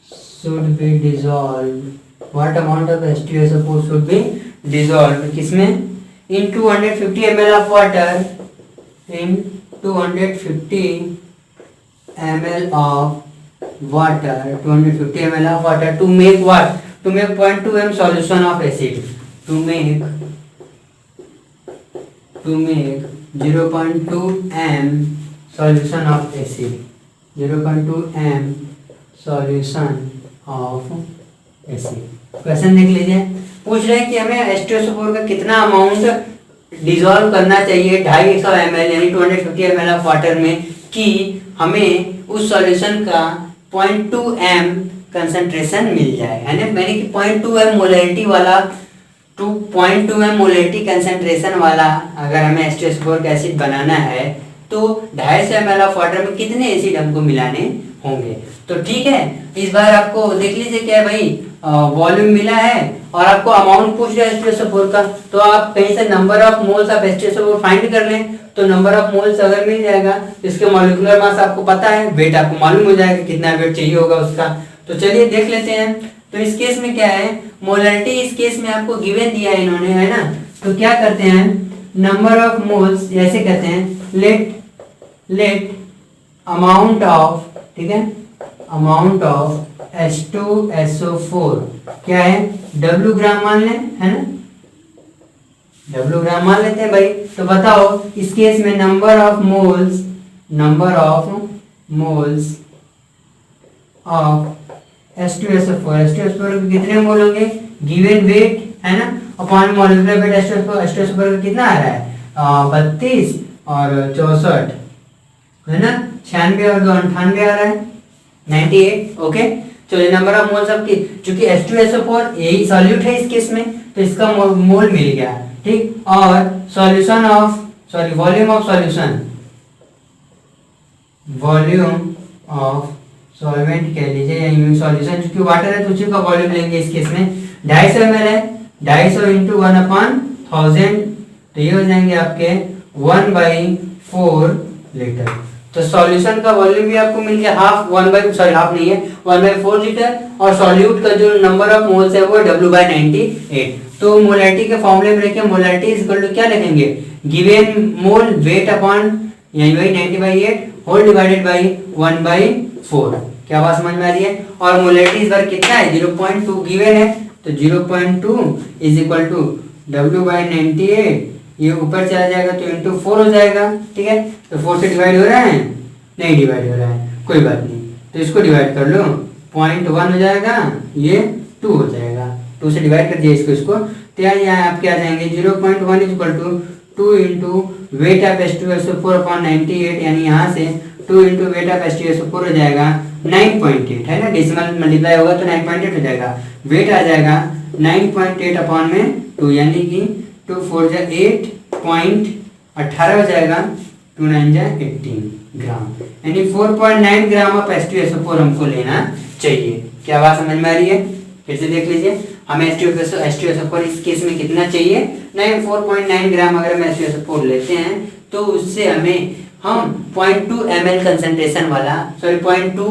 should be dissolved, what amount of H2SO4 should be dissolved किसमें, in 250 ml of water, in 250 ml of water, 250 ml of water to make what, to make 0.2 m solution of acid, to make 0.2 m solution of acid, 0.2 m solution of acid। Question देख लीजिए, पूछ रहे हैं कि हमें H2SO4 का कितना amount dissolve करना चाहिए 250 ml यानी 250 ml ऑफ वाटर में कि हमें उस सॉल्यूशन का 0.2 m कंसंट्रेशन मिल जाए, है ना। मैंने कि 0.2 m मोलैरिटी वाला 2.2 m मोलैरिटी कंसंट्रेशन वाला अगर हमें H2SO4 का एसिड बनाना है तो 250 ml ऑफ वाटर में कितने एसिड हमको मिलाने होंगे। तो ठीक है, इस बार आपको देख लीजिए क्या है भाई, वॉल्यूम मिला है और आपको अमाउंट पूछ रहा है H2SO4 का, तो आप कहीं से number of moles of H2SO4 find कर लें। तो नंबर ऑफ मोल्स अगर मिल जाएगा तो इसके मॉलिक्यूलर मास आपको पता है, वेट आपको मालूम हो जाएगा कितना वेट चाहिए होगा उसका। तो चलिए देख लेते हैं। तो इस केस में क्या है, मोलैरिटी इस केस में आपको गिवन दिया है इन्होंने, है ना। तो क्या करते हैं, नंबर ऑफ मोल्स ऐसे कहते हैं, लेट अमाउंट ऑफ, ठीक है, अमाउंट ऑफ H2SO4 क्या है, W ग्राम मान लें, है ना, W ग्राम मान लेते हैं भाई। तो बताओ इस केस में number of moles of H2SO4 के कितने मोल होंगे, गिवन वेट, है ना, अपॉन मॉलिक्यूलर वेट H2SO4 का कितना आ रहा है 32 और 64, है ना, 96 और 2 98 आ रहा है 98। ओके, चलिए नंबर ऑफ मोल्स ऑफ, चूंकि H2SO4 यही सॉल्यूट है इस केस में तो इसका मोल मिल गया, ठीक। और solution of, sorry volume of solution, volume of solvent कह लीजिए या सॉल्यूशन, क्योंकि वाटर है तो उसी का वॉल्यूम लेंगे इस केस में 250 ml है, 250 इंटू 1/1000 तो ये हो जाएंगे आपके 1/4 लीटर। तो सॉल्यूशन का वॉल्यूम भी आपको मिल गया हाफ 1/4 लीटर और सॉल्यूट का जो नंबर ऑफ मोल्स है वो W/98। तो मोलैरिटी के फॉर्मूले में लेके मोलैरिटी इज इक्वल टू क्या लिखेंगे, गिवन मोल वेट अपॉन यानी वही 90/8 होल डिवाइडेड बाई 1/4। क्या बात समझ में आ रही है। और मोलैरिटी इस बार कितना है 0.2 गिवन है, तो 0.2 इज इक्वल टू W/98, ये ऊपर चला जाएगा तो इंटू 4 हो जाएगा, ठीक है। तो 4 से डिवाइड हो रहा है, नहीं डिवाइड हो रहा है, कोई बात नहीं, तो इसको डिवाइड कर लो, 0.1 हो जाएगा, ये 2 हो जाएगा, 2 से डिवाइड कर दिया इसको तो यहाँ आपके आ जाएंगे 0.1 is equal to 2 into weight of H2SO4 upon 98, यानी यहाँ से 2 इंटू वेट ऑफ H2SO4 हो जाएगा 9.8, है ना, डेसिमल मल्टीप्लाई होगा तो 9.8 हो जाएगा, वेट आ जाएगा 9.8 अपॉन में 2 यानी कि 2 4 जा 8.18 हो जाएगा, 2 9 जा 18 ग्राम, यानी 4.9 ग्राम ऑफ H2SO4 हमको लेना चाहिए। क्या बात समझ में आ रही है। फिर से देख लीजिए, हमें H2SO4 इस केस में कितना चाहिए, 4.9 ग्राम अगर हम H2SO4 लेते हैं तो उससे हम 0.2 ml कंसेंट्रेशन वाला 0.2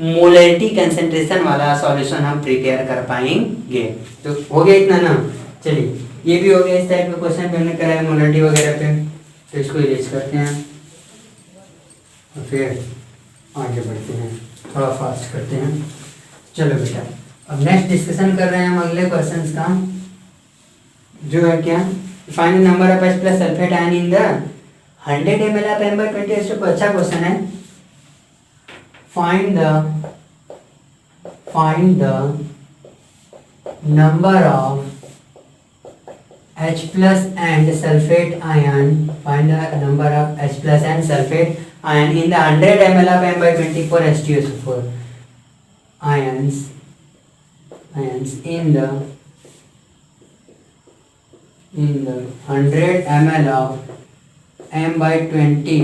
मोलरिटी कंसेंट्रेशन वाला सॉल्यूशन हम प्रिपेयर कर पाएंगे। तो हो गया इतना ना। चलिए ये भी हो गया, इस टाइप का क्वेश्चन भी हमने करा है मोलरिटी वगैरह पे, तो इसको इरेज करते हैं और फिर आगे बढ़ते हैं, थोड़ा फास्ट करते हैं। चलो बेटा, अब नेक्स्ट डिस्कशन कर रहे हैं हम अगले क्वेश्चंस का, जो है क्या, find the number of H plus sulphate ion in the 100 ml of M/20. अच्छा क्वेश्चन है। Find the number of H plus and sulfate ion. Find the number of H plus and sulfate ion in the 100 ml of M/24 H2SO4 ions in the 100 ml of M/20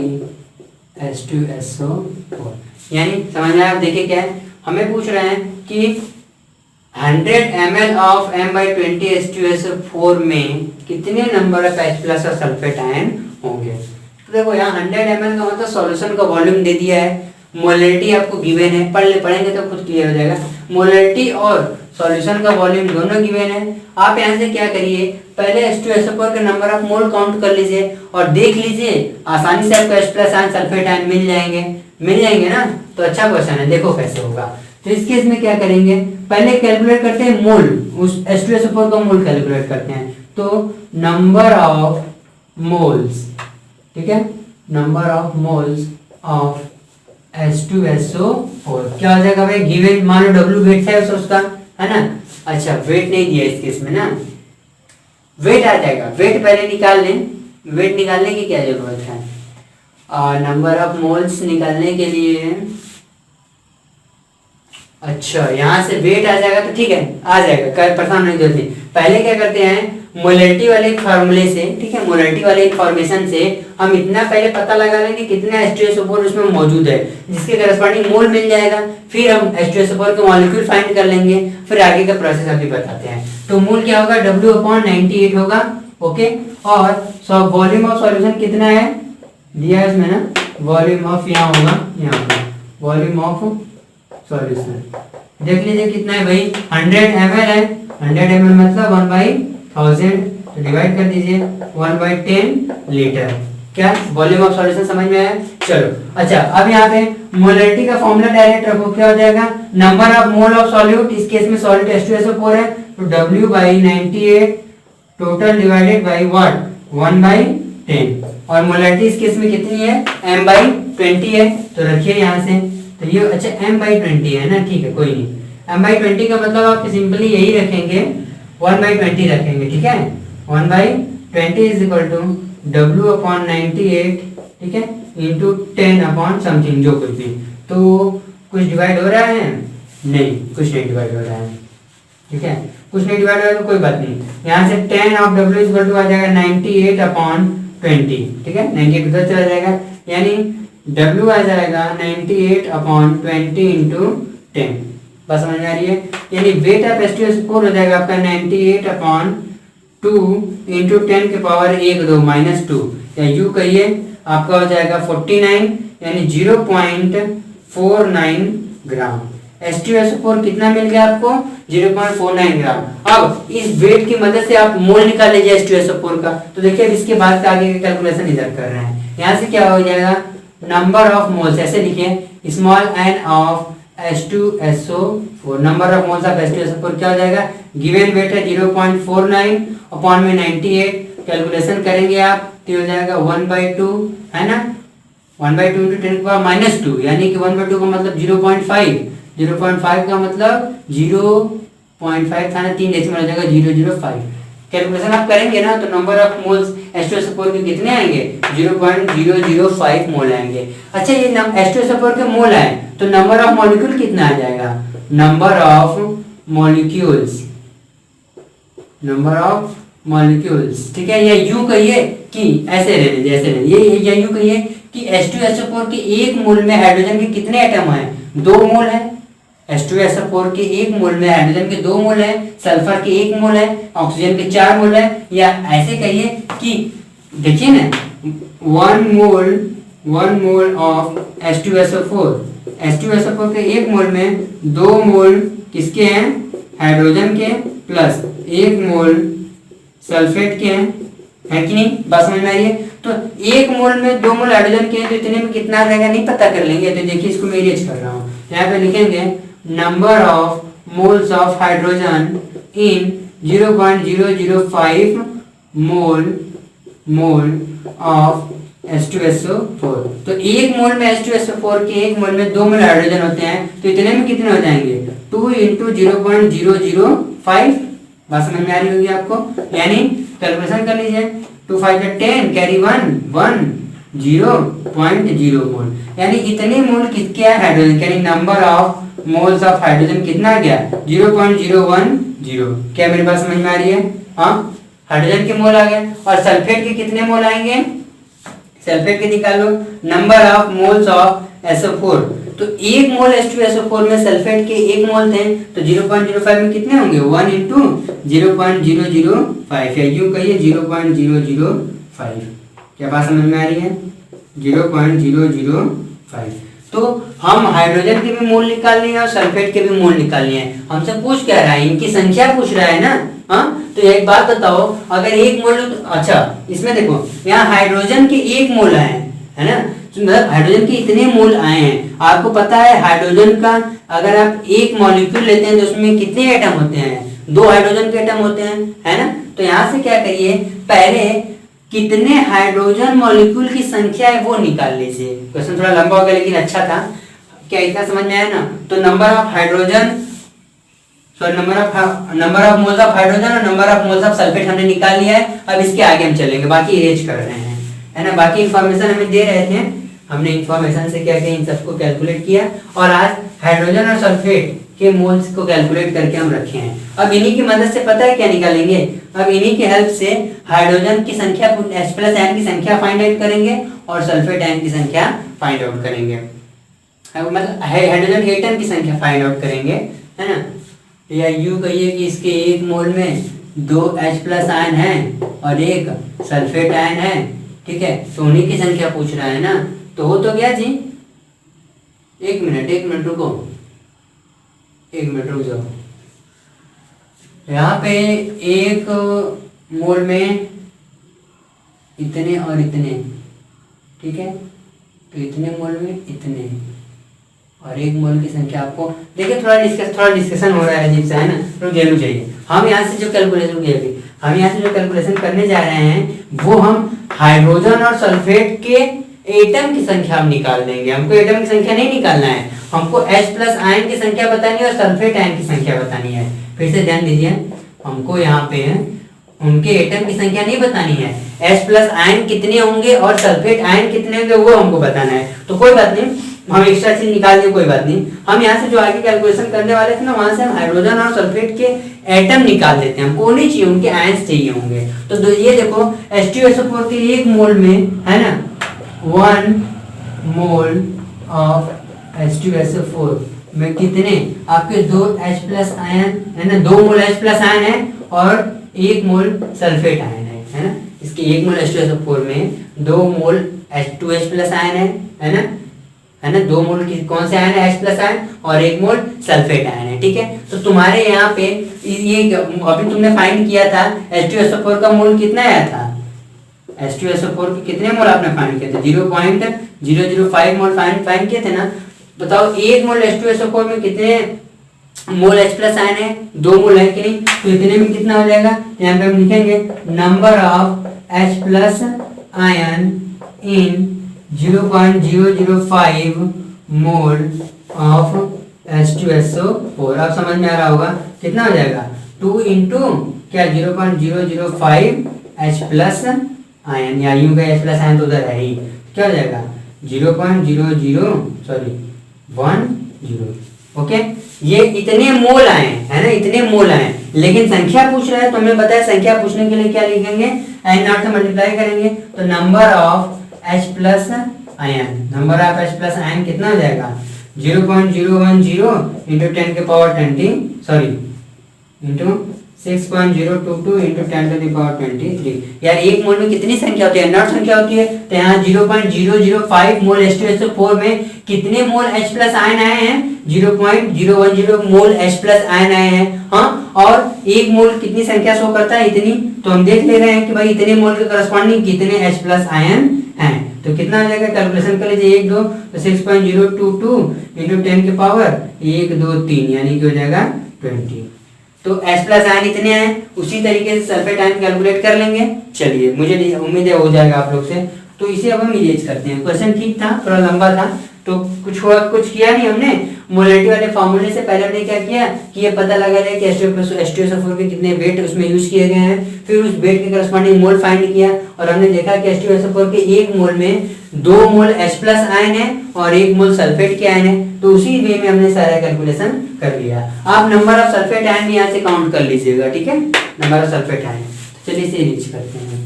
H2SO4। यानी समझ में आप देखिए क्या है, हमें पूछ रहे हैं कि 100 ml ऑफ M/20 H2SO4 में कितने नंबर ऑफ H प्लस और सल्फेट आयन होंगे। तो देखो यहाँ 100 ml का मतलब सॉल्यूशन का वॉल्यूम दे दिया है, मोलरिटी आपको गिवन है, पढ़ेंगे तो खुद क्लियर हो जाएगा। मोलरिटी और सॉल्यूशन का वॉल्यूम दोनों गिवन है। आप यहाँ से क्या करिए, पहले H2SO4 के नंबर ऑफ मोल काउंट कर लीजिए और देख लीजिए, आसानी से आपको H plus ion sulphate ion मिल जाएंगे ना। तो अच्छा क्वेश्चन है, देखो कैसे होगा। तो इस केस में क्या करेंगे, पहले कैलकुलेट करते हैं मोल, उस H2SO4 का मोल कैलकुलेट करते हैं। तो नंबर ऑफ मोल्स, ठीक है, number of moles of H2SO4 क्या हो जाएगा भाई, गिवन मान लो W वेट है उसका, है ना। अच्छा वेट नहीं दिया इस केस में ना, वेट आ जाएगा, वेट पहले निकाल लें। वेट निकालने की क्या जरूरत है, नंबर ऑफ मोल्स निकालने के लिए, अच्छा यहाँ से वेट आ जाएगा तो ठीक है, आ जाएगा, कोई परेशान नहीं जल्दी। पहले क्या करते हैं, मोलरिटी वाले फार्मूले से, ठीक है, मोलरिटी वाले इंफॉर्मेशन से हम इतना पहले पता लगा लेंगे कितना H2SO4 उसमें मौजूद है, जिसके करस्पॉन्डिंग मोल मिल जाएगा। फिर हम H2SO4 के मॉलिक्यूल फाइंड कर लेंगे, फिर आगे का प्रोसेस अभी बताते हैं। तो मोल क्या होगा, W/98 होगा, ओके। और वॉल्यूम ऑफ सॉल्यूशन कितना है दिया है उसमें ना, वॉल्यूम ऑफ यहाँ होगा, वॉल्यूम ऑफ सॉल्यूशन देख लीजिए कितना है भाई, 100 ml है, 100 ml मतलब 1/1000, तो डिवाइड कर दीजिए 1/10 लीटर। क्या वॉल्यूम ऑफ सॉल्यूशन समझ में आया। चलो अच्छा, अब यहाँ पे मोलरिटी का फॉर्मूला डायरेक्ट रखो, क्या हो जाएगा, number of mole of solute, इस केस में सॉल्यूट H2SO4 है, तो W/98 total divided by what, 1/10। और मोलरिटी इस केस में कितनी है, M/20 है, तो रखिए यहाँ से। तो ये अच्छा M/20 है ना, ठीक है, कोई नहीं। M/20 का मतलब आप सिंपली यही रखेंगे, 1/20 रखेंगे, ठीक है। 1/20 इज इक्वल टू W/98, ठीक है, इंटू 10 अपॉन समथिंग, जो कुछ भी। तो कुछ डिवाइड हो रहा है, नहीं कुछ नहीं डिवाइड हो रहा है, ठीक है, कुछ नहीं डिवाइड हो रहा है तो कोई बात नहीं। यहाँ से 10 of W is equal to आ जाएगा 98/20, ठीक है, 98 उधर चला जाएगा, यानी W आ जाएगा 98/20 इंटू 10। बस समझ में आ रही है, यानी वेट ऑफ H2SO4 हो जाएगा आपका 98/2 इंटू 10 के पावर 1 2 -2, या यू कहिए आपका हो जाएगा 49, यानी 0.49 ग्राम। H2SO4 कितना मिल गया आपको, 0.49 ग्राम। अब इस वेट की मदद से आप मोल निकाल लीजिए H2SO4 का। तो देखिए अब इसके बाद का आगे का कैलकुलेशन इधर कर रहे हैं। यहाँ से क्या हो जाएगा, नंबर ऑफ मोल्स, ऐसे लिखिए small n of H2SO4, number of moles of H2SO4 क्या हो जाएगा, गिवन वेट है 0.49 अपॉन में 98, कैलकुलेशन करेंगे आप तो हो जाएगा 1/2, है ना, 1/2 इंटू 10 की पावर -2, यानी कि 1/2 का मतलब 0.5, 0.5 का मतलब 0.5 था ना, 3 डेसिमल हो जाएगा 0.05। कैलकुलेशन आप करेंगे ना तो नंबर ऑफ मोल्स H2SO4 के कितने आएंगे, 0.005 मोल आएंगे। अच्छा ये H2SO4 के मोल आए तो नंबर ऑफ मॉलिक्यूल कितना आ जाएगा, number of molecules, number of molecules, ठीक है। या यूं कहिए कि ऐसे रहने दीजिए, ऐसे रहने ये, या यूं कहिए कि H2SO4 के एक मोल में हाइड्रोजन के कितने एटम हैं, 2 मोल है। H2SO4 के 1 मोल में हाइड्रोजन के 2 मोल है, सल्फर के 1 मोल है, ऑक्सीजन के 4 मोल है, या ऐसे कहिए कि देखिए ना 1 मोल ऑफ H2SO4 के 1 मोल में 2 मोल किसके हैं, हाइड्रोजन के, प्लस 1 मोल सल्फेट के हैं, है कि नहीं, बात समझ में आ रही है। तो 1 मोल में 2 मोल हाइड्रोजन के हैं, तो इतने में कितना रहेगा नहीं पता कर लेंगे। तो देखिए इसको मैं अरेंज कर रहा हूँ, यहाँ पे लिखेंगे number of moles of hydrogen in 0.005 mole of H2SO4। तो 1 मोल में H2SO4 के 1 मोल में 2 मोल हाइड्रोजन होते हैं, तो इतने में कितने हो जाएंगे 2 × 0.005। बात समझ में आ रही होगी आपको, यानी कैलकुलेशन कर लीजिए, 2 × 5 = 10, कैरी 1 0.0 मोल, यानी इतने मोल किसके है हाइड्रोजन, यानी number of moles of hydrogen कितना गया 0.010। क्या मेरी बात समझ में आ रही है? हाँ, हाइड्रोजन के मोल आ गए। और सल्फेट के कितने मोल आएंगे, सल्फेट के निकालो, number of moles of SO4। तो 1 मोल H2SO4 में सल्फेट के 1 मोल थे, तो 0.05 में कितने होंगे 1 × 0.005, या यूं कहिए 0.005। क्या बात समझ में आ रही है? 0.005। तो हम हाइड्रोजन के भी मोल निकाल लिए और सल्फेट के भी मोल निकाल लिए। हमसे पूछ क्या रहा है, इनकी संख्या पूछ रहा है ना। हाँ, तो एक बात बताओ, अगर 1 मोल, अच्छा इसमें देखो यहाँ हाइड्रोजन के 1 मोल आए हैं, है ना, तो मतलब हाइड्रोजन के इतने मोल आए हैं। आपको पता है हाइड्रोजन का अगर आप एक मॉलिक्यूल लेते हैं तो उसमें कितने एटम होते हैं, 2 हाइड्रोजन के एटम होते हैं, है ना। तो यहाँ से क्या करिए, पहले कितने हाइड्रोजन मॉलिक्यूल की संख्या है वो निकाल लीजिए। क्वेश्चन थोड़ा लंबा हो गया लेकिन अच्छा था। क्या इतना समझ में आया ना? तो number of hydrogen, number of moles of hydrogen और number of moles of sulphate हमने निकाल लिया है। अब इसके आगे हम चलेंगे, बाकी इरेज कर रहे हैं, है ना। बाकी इंफॉर्मेशन हमें दे रहे थे, हमने इंफॉर्मेशन से क्या किया, इन सबको कैलकुलेट किया और आज हाइड्रोजन और सल्फेट के मोल्स को कैलकुलेट करके हम रखे हैं। अब इन्हीं की मदद से पता है क्या निकालेंगे, अब इन्हीं की हेल्प से हाइड्रोजन की संख्या H+ आयन की संख्या फाइंड आउट करेंगे और सल्फेट आयन की संख्या फाइंड आउट करेंगे, मतलब हाइड्रोजन एटम की संख्या फाइंड आउट करेंगे, है ना। या यूं कहिए कि इसके 1 मोल में 2 H+ आयन है और 1 सल्फेट आयन है, ठीक है। तो उन्हीं की संख्या पूछ रहा है ना, तो हो तो गया जी। एक मिनट रुको, 1 मिनट रुक जाओ। यहाँ पे 1 मोल में इतने और इतने, ठीक है, तो इतने मोल में इतने और 1 मोल की संख्या आपको देखिए, थोड़ा डिस्कशन हो रहा है अजीब सा, है ना। रुक जाइए, हम यहाँ से जो कैलकुलेशन करने जा रहे हैं वो हम हाइड्रोजन और सल्फेट के एटम की संख्या हम निकाल देंगे। हमको एटम की संख्या नहीं निकालना है, हमको H+ आयन की संख्या बतानी है और सल्फेट आयन की संख्या बतानी है। फिर से ध्यान दीजिए, हमको यहाँ पे उनके एटम की संख्या नहीं बतानी है, H+ आयन कितने होंगे और सल्फेट आयन कितने होंगे वो हमको बताना है। तो कोई बात नहीं, हम एक्स्ट्रा चीज निकाल दिए, कोई बात नहीं। हम यहाँ से जो आगे कैलकुलेशन करने वाले थे ना, वहां से हम हाइड्रोजन और सल्फेट के एटम निकाल देते हैं। हमको नहीं चाहिए, उनके आयंस चाहिए होंगे। तो ये देखो H2SO4 के 1 मोल में, है ना, 1 मोल ऑफ H2SO4 में कितने आपके 2 H+ आयन, है ना, 2 मोल H+ आयन है और 1 मोल सल्फेट आयन है ना। इसके 1 मोल H2SO4 में 2 मोल H2H+ आयन है ना, 2 मोल की कौन से आयन है, H+ आयन, और 1 मोल सल्फेट आयन है, ठीक है। तो तुम्हारे यहाँ पे ये अभी तुमने फाइंड किया था H2SO4 का मोल कितना आया था, H2SO4 के कितने मोल आपने फाइंड किए थे, 0.005 मोल फाइंड किए थे ना। बताओ 1 मोल H2SO4 में कितने मोल H+ आयन है, 2 मोल है कि नहीं, तो इतने में कितना हो जाएगा, यहाँ पे हम लिखेंगे number of H+ ion in 0.005 mole of H2SO4। अब समझ में आ रहा होगा कितना हो जाएगा, 2 × क्या 0.005 H+ आयन, या यूं का H+ आयन तो उधर है ही, क्या हो जाएगा 0.10। ओके, ये इतने मोल आए है ना, इतने मोल आए, लेकिन संख्या पूछ रहा है। तो हमें बताया संख्या पूछने के लिए क्या लिखेंगे, n0 से मल्टीप्लाई करेंगे, तो number of H+ ion, number of H+ ion कितना हो जाएगा 0.010 इंटू 10 के पावर 20 सॉरी इंटू 6.022 इंटू 10⁻23। यार एक मोल में कितनी संख्या होती है? नॉट संख्या होती है। तो यहाँ 0.005 मोल H2SO4 में कितने मोल H प्लस आयन आए हैं? 0.010 मोल H प्लस आयन आए हैं। हाँ, और एक मोल कितनी संख्या शो करता है? इतनी। तो हम देख ले रहे हैं कि भाई इतने मोल के करस्पॉन्डिंग कितने H प्लस आयन हैं। तो कितना आ जाएगा? कैलकुलेशन कर लीजिए। 1 2 तो 6.022 इंटू 10 के पावर 1 2 3 यानी कि हो जाएगा 20। तो H प्लस आयन इतने हैं। उसी तरीके से सल्फेट आयन कैलकुलेट कर लेंगे। चलिए, मुझे उम्मीद है हो जाएगा आप लोग से। तो इसे अब हम इरेज करते हैं। क्वेश्चन ठीक था, थोड़ा लंबा था, तो कुछ किया नहीं हमने। मोलरिटी वाले फॉर्मूले से पहले हमने क्या किया कि ये पता लगा लिया कि H2SO4 के कितने वेट उसमें यूज किए गए हैं। फिर उस वेट के करस्पॉन्डिंग मोल फाइंड किया और हमने देखा कि H2SO4 के एक मोल में 2 मोल H प्लस आयन है और 1 मोल सल्फेट के आयन है। तो उसी वे में हमने सारा कैलकुलेशन कर लिया। आप नंबर ऑफ सल्फेट आयन भी यहाँ से काउंट कर लीजिएगा, ठीक है, नंबर ऑफ सल्फेट आयन। चलिए इसे रीच करते हैं।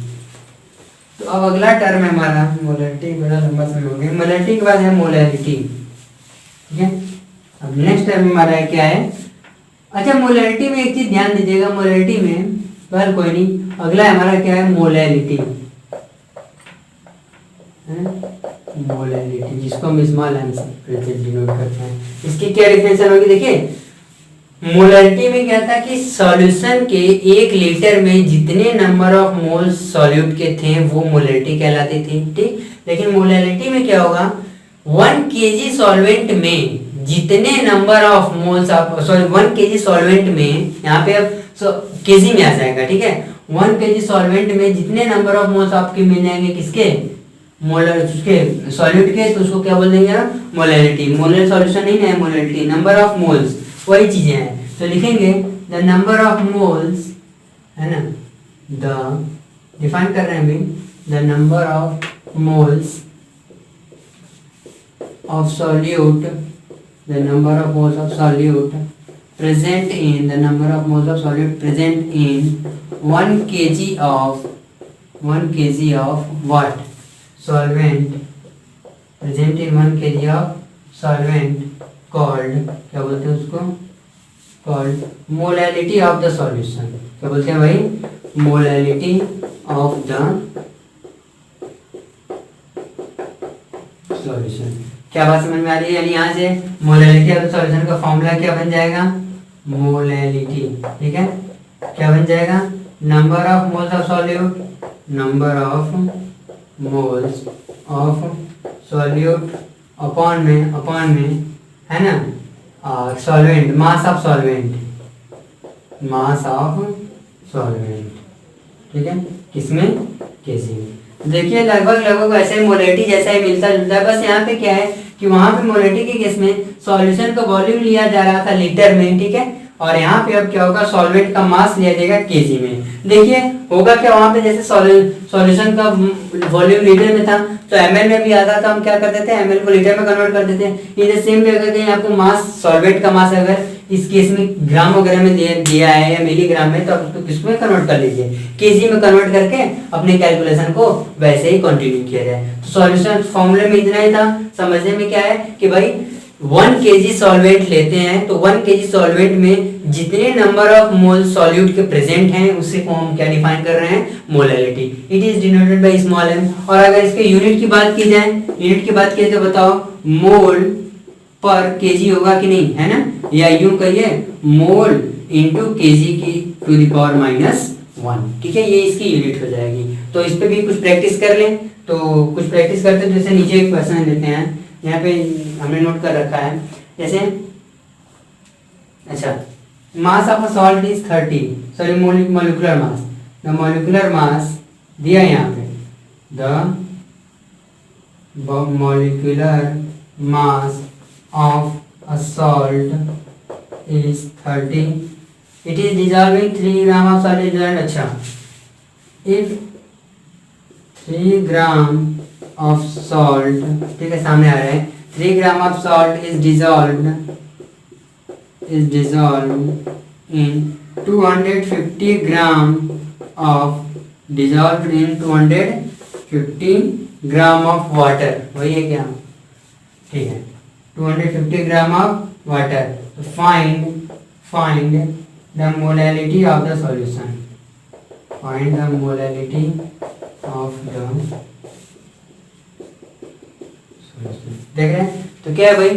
तो अब अगला टर्म है हमारा मोलरिटी। बड़ा लंबा समय हो गया। मोलरिटी के बाद है मोलैरिटी, ठीक है। अब नेक्स्ट टर्म हमारा है क्या है? अच्छा, मोलैरिटी में एक चीज ध्यान दीजिएगा। मोलैरिटी में पर कोई नहीं, अगला हमारा क्या है? मोलैरिटी। मोलैरिटी जिसको हम स्मॉल एम से डिनोट करते हैं। इसकी क्या डिफिनेशन होगी? देखिए, मोलरिटी में क्या था कि सॉल्यूशन के 1 लीटर में जितने नंबर ऑफ मोल्स सॉल्यूट के थे वो मोलरिटी कहलाती थी, ठीक। लेकिन मोलरिटी में क्या होगा? 1 kg सॉल्वेंट में जितने नंबर ऑफ मोल्स आप 1 kg सॉल्वेंट में, यहाँ पे अब केजी में आ जाएगा, ठीक है। 1 kg सॉल्वेंट में जितने नंबर ऑफ मोल्स आपके मिल जाएंगे, किसके? मोलर, उसके सॉल्यूट के, तो उसको क्या बोल देंगे? मोलरिटी। मोलर सॉल्यूशन नहीं है, मोलरिटी नंबर ऑफ मोल्स, वही चीजें हैं। तो लिखेंगे द नंबर ऑफ मोल्स, है ना, द डिफाइन कर रहे हैं अभी, the number of moles of solute, the number of moles of solute present in, the number of moles of solute present in 1 kg of what? Solvent, present in 1 kg of solvent called, क्या बोलते हैं उसको? Called molality of the solution। क्या बोलते हैं भाई? molality of the solution। क्या बात समझ में आ रही है? यानी यहाँ से मोलैलिटी ऑफ द सॉल्यूशन का फॉर्मूला क्या बन जाएगा? मोलैलिटी, ठीक है। क्या बन जाएगा? Number of moles of solute, number of moles of solute upon में है ना, solvent, mass of solvent, mass of solvent, ठीक है। किसमें? केजी में। देखिए लगभग वैसे मोलैलिटी जैसा ही मिलता जुलता है। बस यहाँ पे क्या है कि वहां पे मोलैलिटी के केस में सॉल्यूशन का वॉल्यूम लिया जा रहा था लीटर में, ठीक है। और यहाँ पे अब क्या होगा? सॉल्वेंट का मास लिया जाएगा केजी में। देखिए होगा क्या, वहां पे जैसे सॉल्यूशन का वॉल्यूम लीटर में था तो एमएल में भी आता था, हम क्या करते थे? एमएल को लीटर में कन्वर्ट कर देते हैं। ये सेम भी अगर कहीं आपको मास, सॉल्वेंट का मास अगर इस केस में ग्राम वगैरह में दिया है या मिलीग्राम में, तो आप उसको किसमें कन्वर्ट कर लीजिए? केजी में कन्वर्ट करके अपने कैलकुलेशन को वैसे ही कंटिन्यू किया जाए। तो सॉल्यूशन फॉर्मूले में इतना ही था। समझने में क्या है कि भाई 1 kg सॉल्वेंट लेते हैं तो 1 kg सॉल्वेंट में जितने नंबर ऑफ मोल सॉल्यूट के प्रेजेंट हैं उसी को हम क्या डिफाइन कर रहे हैं? Molality. It is denoted by small m। और अगर इसके यूनिट की बात की जाए, यूनिट की बात की जाए तो बताओ मोल पर केजी होगा कि नहीं, है ना, या यूं कहिए मोल इंटू केजी की टू द पावर -1, ठीक है। ये इसकी यूनिट हो जाएगी। तो इस पे भी कुछ प्रैक्टिस कर लें। तो कुछ प्रैक्टिस करते हैं। जैसे नीचे एक क्वेश्चन लेते हैं, यहाँ पे हमने नोट कर रखा है। जैसे अच्छा, mass of a salt is 30, sorry molecular mass, the molecular mass दिया यहाँ पे, the molecular mass of a salt is 30, it is dissolving 3 gram of salt is dissolved। अच्छा, if 3 gram of salt, ठीक है, सामने आ रहा है, 3 gram of salt is dissolved in 250 gram of dissolved in 250 gram of water। वही है क्या? ठीक है। 250 gram of water. Find the molality of the solution. Find the molality of the solution. देख रहे हैं तो क्या है भाई,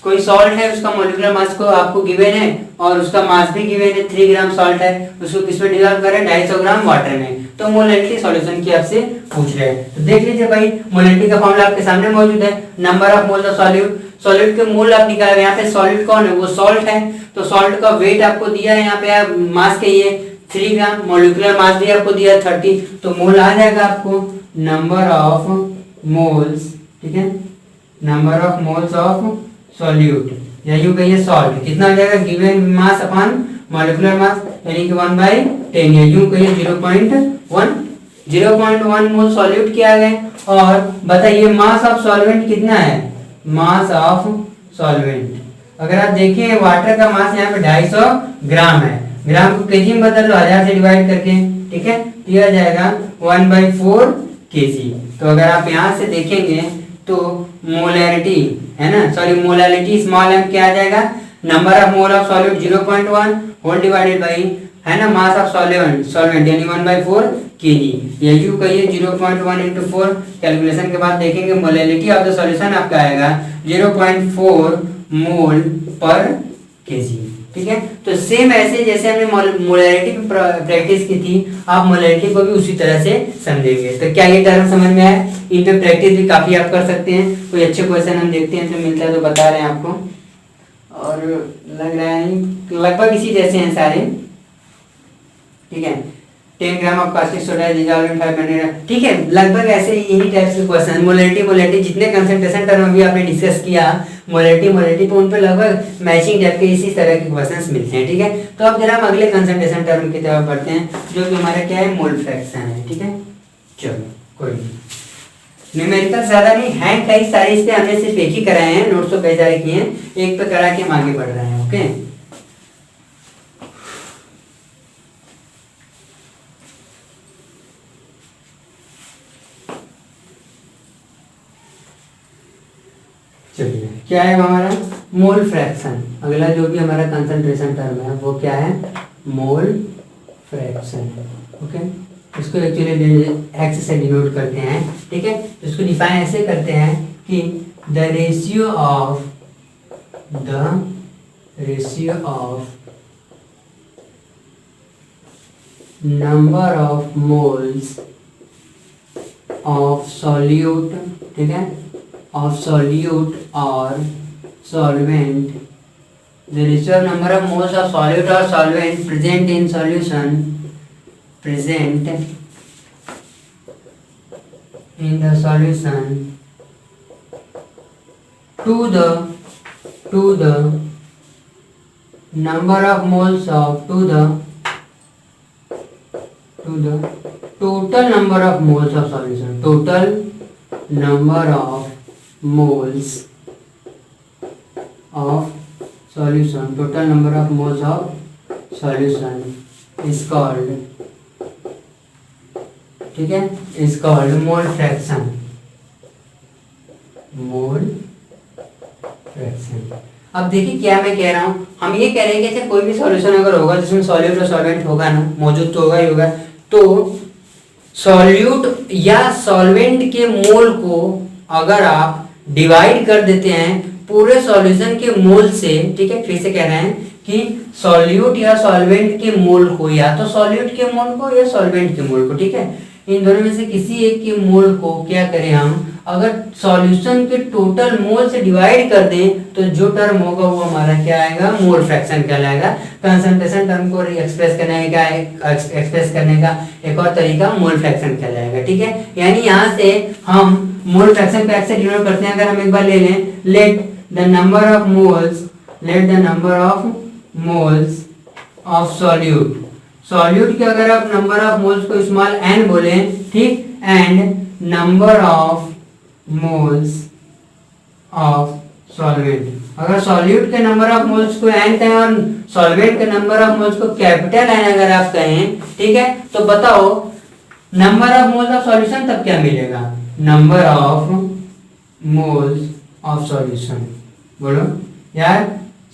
कोई सॉल्ट है, उसका मोलिकुलर मास को आपको गिवन है और उसका मास भी गिवन है, 3 ग्राम सॉल्ट है, उसको किसमें डिसॉल्व करें, 250 ग्राम वाटर में. तो मोलैलिटी सॉल्यूशन की आपसे पूछ रहे हैं. तो देख लीजिए भाई, मोलैलिटी का फॉर्मूला आपके सामने मौजूद है. Number of mole of solute, solute के मोल आप निकाल, यहाँ पे सॉल्यूट कौन है, वो सॉल्ट है. तो सॉल्ट का वेट आपको दिया है, यहाँ पे मास के ये 3 ग्राम, मोलिकुलर मास भी आपको दिया 30. तो मोल आ जाएगा आपको नंबर ऑफ मोल्स. ठीक है, number of moles of solute या यूं कहिए सॉल्ट. कितना आ जाएगा, given mass upon molecular mass, यानी कि 1/10 या यूं कहिए 0.1 मोल सॉल्यूट किया गया. और बताइए मास ऑफ सॉल्वेंट कितना है, मास ऑफ सॉल्वेंट अगर आप देखें वाटर का मास यहाँ पे 250 ग्राम है. ग्राम को केजी में बदल लो 1000 से डिवाइड करके. ठीक है, दिया जाएगा 1/4 kg. तो अगर आप यहाँ से देखेंगे तो मोलैरिटी है ना, सॉरी मोलैलिटी स्मॉल m क्या आ जाएगा, number of mole of solute 0.1 whole divided by है ना मास ऑफ सॉल्वेंट यानी 1/4 kg. या यूं कहिए 0.1 into 4. कैलकुलेशन के बाद देखेंगे मोलैलिटी ऑफ द सॉल्यूशन आपका आएगा 0.4 मोल पर kg. ठीक है, तो सेम ऐसे जैसे हमने मोलैरिटी पे प्रैक्टिस की थी, आप मोलैरिटी को भी उसी तरह से समझेंगे. तो क्या ये टर्म समझ में आया, इन पे प्रैक्टिस भी काफी आप कर सकते हैं. कोई अच्छे क्वेश्चन हम देखते हैं जो मिलता है तो बता रहे हैं आपको, और लग रहा है लगभग इसी जैसे हैं सारे. ठीक है, 10 gram of caustic soda dissolved इन 500. ठीक है, लगभग ऐसे यही टाइप के क्वेश्चन. मोलैलिटी जितने कंसंट्रेशन टर्म अभी आपने डिस्कस किया, मोलैलिटी पे उन पे लगभग मैचिंग टाइप के इसी तरह के क्वेश्चंस मिलते हैं. ठीक है, तो अब जरा हम अगले कंसंट्रेशन टर्म की तरफ बढ़ते हैं, जो कि हमारा क्या है, मोल फ्रैक्शन है. ठीक है, चलो कोई नहीं, न्यूमेरिकल ज्यादा नहीं है, कई सारे इस पे हमने सिर्फ एक ही कराए हैं, नोट्स तो बेचारे किए हैं, एक पे करा के हम आगे बढ़ रहे हैं. ओके, चलिए क्या है हमारा मोल फ्रैक्शन. अगला जो भी हमारा कंसंट्रेशन टर्म है वो क्या है, मोल फ्रैक्शन. ओके, इसको एक्चुअली एक्स से डिनोट करते हैं. ठीक है, इसको डिफाइन ऐसे करते हैं कि the ratio of number of moles of solute. ठीक है, of solute or solvent, the ratio of number of moles of solute or solvent present in solution to the number of moles of to the total number of moles of solution, total number of moles of solution, total number of moles of solution is called, ठीक है, is called mole fraction. Mole fraction. अब देखिए क्या मैं कह रहा हूँ, हम ये कह रहे हैं कि कोई भी सॉल्यूशन अगर होगा जिसमें सॉल्यूट और सॉल्वेंट होगा ना, मौजूद तो होगा ही होगा, तो सॉल्यूट या सॉल्वेंट के मोल को अगर आप डिवाइड कर देते हैं पूरे सॉल्यूशन के मोल से. ठीक है, फिर से कह रहे हैं कि सॉल्यूट या सॉल्वेंट के मोल को, या तो सॉल्यूट के मोल को या सॉल्वेंट के मोल को, ठीक है, इन दोनों में से किसी एक के मोल को क्या करें हम, अगर सॉल्यूशन के टोटल मोल से डिवाइड कर दें तो जो टर्म होगा वो हमारा क्या आएगा, मोल फ्रैक्शन कहलाएगा. कंसंट्रेशन टर्म को एक्सप्रेस करने का एक और तरीका मोल फ्रैक्शन कहलाएगा. ठीक है, यानी यहाँ से हम मोल फ्रैक्शन को एक्स से डिनोट करते हैं. अगर हम एक बार ले लें, let the number of moles of solute. Solute के अगर आप नंबर ऑफ मोल्स को स्मॉल n बोले, ठीक, and number of moles of solvent. अगर सॉल्यूट के नंबर ऑफ मोल्स को n कहें और सॉल्वेंट के नंबर ऑफ मोल्स को कैपिटल n अगर आप कहें, ठीक है, तो बताओ number of moles of solution तब क्या मिलेगा, number of moles of solution. बोलो यार,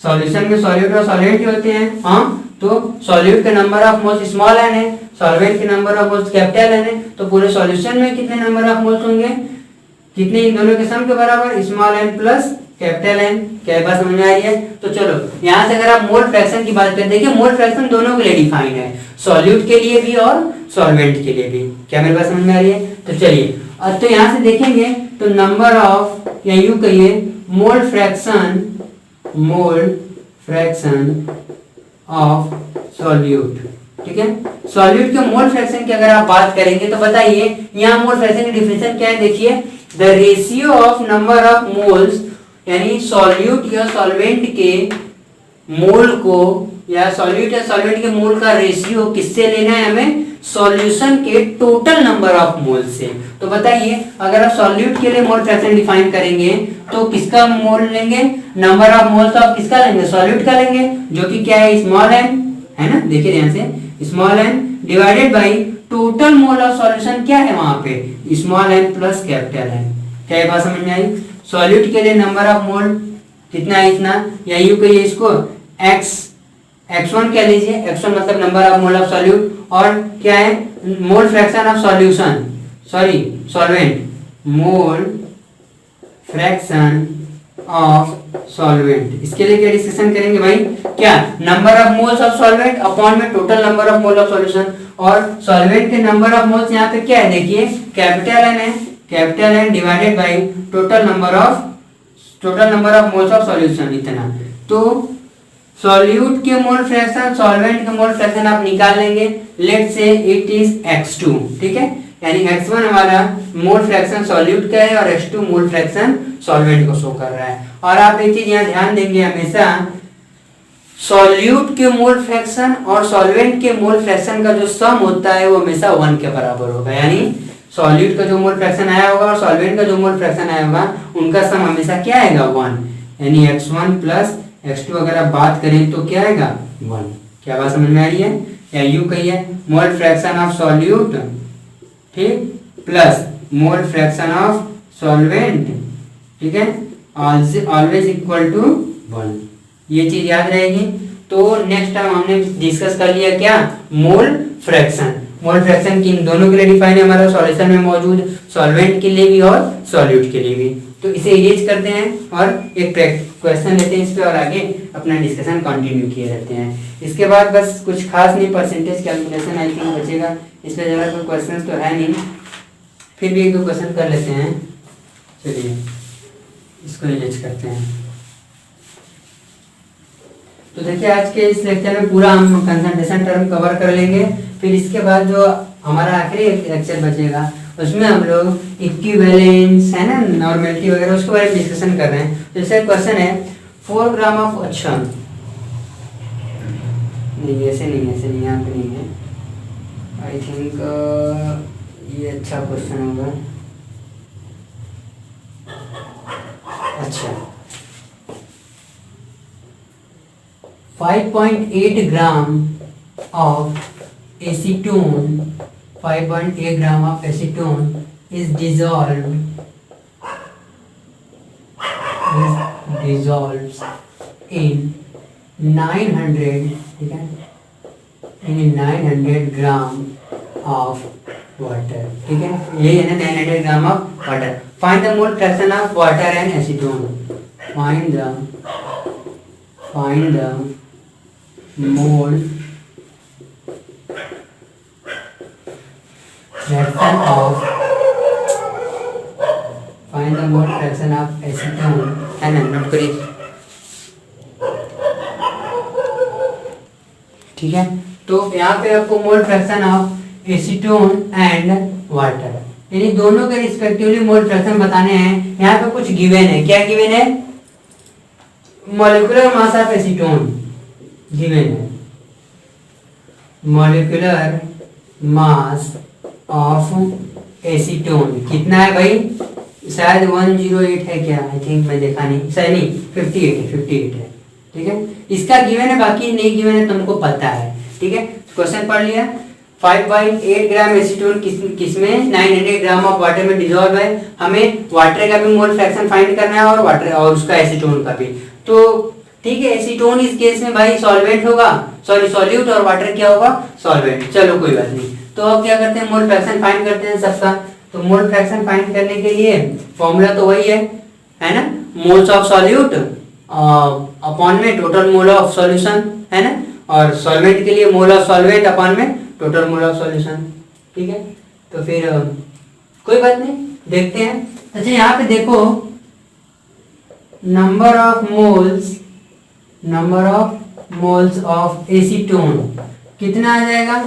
सॉल्यूशन में सॉल्यूट और सॉल्वेंट ही होते हैं। हाँ, तो सॉल्यूट का number of moles small N है, सॉल्वेंट के number of moles capital N है, तो पूरे सॉल्यूशन में कितने नंबर ऑफ मोल्स होंगे, कितने, इन दोनों के सम के बराबर, small N plus capital N. क्या बात समझ में आ रही है? तो चलो यहाँ से अगर आप मोल फ्रैक्शन की बात करें, देखिए मोल फ्रैक्शन दोनों के लिए डिफाइंड है, सॉल्यूट के लिए भी और सॉल्वेंट के लिए भी। क्या मेरी बात समझ में आ रही है? तो चलिए अब तो यहाँ से देखेंगे तो नंबर ऑफ, या यूं कहिए मोल फ्रैक्शन ऑफ सॉल्यूट। ठीक है, सॉल्यूट के मोल फ्रैक्शन की अगर आप बात करेंगे तो बताइए यहाँ मोल फ्रैक्शन की डिफिनेशन क्या है? देखिए the ratio of number of moles, यानी सॉल्यूट या सॉल्वेंट के मोल को, या सॉल्यूट या सॉल्वेंट के मोल का रेशियो किससे लेना है हमें? सॉल्यूशन के टोटल नंबर ऑफ मोल से। तो बताइए अगर आप सॉल्यूट के लिए मोल फ्रैक्शन डिफाइन करेंगे तो किसका मोल लेंगे? नंबर ऑफ मोल्स ऑफ किसका लेंगे? सॉल्यूट का लेंगे, जो कि क्या है? स्मॉल एन है ना। देखिए ध्यान से, small N divided by total mole of solution क्या है वहां पे? Small N plus capital N. क्या बात समझ में आई? सॉल्यूट के लिए नंबर ऑफ मोल कितना है? इतना, या यूं कहिए इसको x1 कह लीजिए, x1 मतलब number of mole of solute, और क्या है? Mole fraction of solution, sorry solvent, mole fraction of solvent. इसके लिए क्या डिस्कशन करेंगे भाई? क्या? Number of moles of solvent upon में total number of mole of solution, और सॉल्वेंट के नंबर ऑफ मोल्स यहाँ पे क्या है? देखिए कैपिटल एन है, capital N divided by total number of moles of solution, इतना। तो सॉल्यूट के मोल फ्रैक्शन, सॉल्वेंट के मोल फ्रैक्शन आप निकाल लेंगे। Let's say it is x2। ठीक है, यानी x1 हमारा मोल फ्रैक्शन सॉल्यूट का है और x2 मोल फ्रैक्शन सॉल्वेंट को शो कर रहा है। और आप एक चीज यहाँ ध्यान देंगे, हमेशा सॉल्यूट के मोल फ्रैक्शन और सॉल्वेंट के मोल फ्रैक्शन का जो सम होता है वो हमेशा 1 के बराबर होगा। यानी सॉल्यूट का जो मोल फ्रैक्शन आया होगा और सॉल्वेंट का जो मोल फ्रैक्शन आया होगा, उनका सम हमेशा क्या आएगा? 1। यानी x1 प्लस x2 अगर आप बात करें तो क्या आएगा? 1। क्या बात समझ में आ रही है? या यूं कहिए मोल फ्रैक्शन ऑफ सॉल्यूट, ठीक, plus mole fraction of solvent, ठीक है, ऑलवेज इक्वल टू 1। ये चीज याद रहेगी। तो नेक्स्ट टाइम हमने डिस्कस कर लिया क्या? Mole fraction. मोल फ्रैक्शन की इन दोनों के लिए डिफाइन है हमारा सॉल्यूशन में मौजूद, सॉल्वेंट के लिए भी और सॉल्यूट के लिए भी। तो इसे इरेज करते हैं और एक क्वेश्चन लेते हैं इस पे, और आगे अपना डिस्कशन कंटिन्यू किए रहते हैं। इसके बाद बस कुछ खास नहीं, परसेंटेज कैलकुलेशन आई थिंक बचेगा, इसमें ज़्यादा कोई क्वेश्चन तो है नहीं, फिर भी एक दो क्वेश्चन कर लेते हैं। चलिए इसको इरेज करते हैं। तो देखिए आज के इस लेक्चर में पूरा हम कंसंट्रेशन टर्म कवर कर लेंगे। फिर इसके बाद जो हमारा आखिरी लेक्चर बचेगा उसमें हम लोग इक्विवेलेंस है ना, नॉर्मेलिटी वगैरह उसके बारे में डिस्कशन कर रहे हैं। जैसे क्वेश्चन है 4 ग्राम ऑफ, अच्छा नहीं ऐसे नहीं यहाँ पे नहीं है, आई थिंक ये अच्छा क्वेश्चन होगा। अच्छा 5.8 gram of acetone, 5.8 gram of acetone is dissolves in 900, ठीक है, in 900 ग्राम ऑफ वाटर। ठीक है, ये है ना 900 gram of water. Find the mole fraction of water and acetone. Find the mole fraction of, find the mole fraction of acetone, है ना, note करिए। ठीक है, तो यहाँ पे आपको मोल fraction of acetone and water, यानी दोनों के रिस्पेक्टिवली मोल फ्रैक्शन बताने हैं। यहाँ पे कुछ गिवन है, क्या गिवन है? Molecular mass of acetone given है, मॉलिक्यूलर मास ऑफ एसीटोन कितना है भाई? शायद 108 है क्या, आई थिंक, मैं देखा नहीं, शायद नहीं 58 है। ठीक है, इसका गिवन है, बाकी नहीं गिवन है तुमको पता है। ठीक है, क्वेश्चन पढ़ लिया। 5/8 ग्राम एसीटोन किसमें 900 ग्राम ऑफ वाटर में डिजोल्व है। हमें वाटर का भी मोल फ्रैक्शन फाइंड करना है और वाटर और उसका एसीटोन का भी। तो ठीक है, एसीटोन इस केस में भाई सॉल्वेंट होगा, सॉरी सॉल्यूट, और वाटर क्या होगा, सॉल्वेंट। चलो कोई बात नहीं। तो अब क्या करते हैं, मोल फ्रैक्शन फाइंड करते हैं सबका। तो मोल फ्रैक्शन फाइंड करने के लिए फॉर्मूला तो वही है ना, मोल्स ऑफ सॉल्यूट अपॉन में टोटल मोल ऑफ सॉल्यूशन, है ना, और सॉल्वेंट के लिए मोल ऑफ सॉल्वेंट अपॉन में टोटल मोल ऑफ सॉल्यूशन। ठीक है, तो फिर कोई बात नहीं, देखते हैं। अच्छा यहाँ पे देखो, number of moles of acetone कितना आ जाएगा।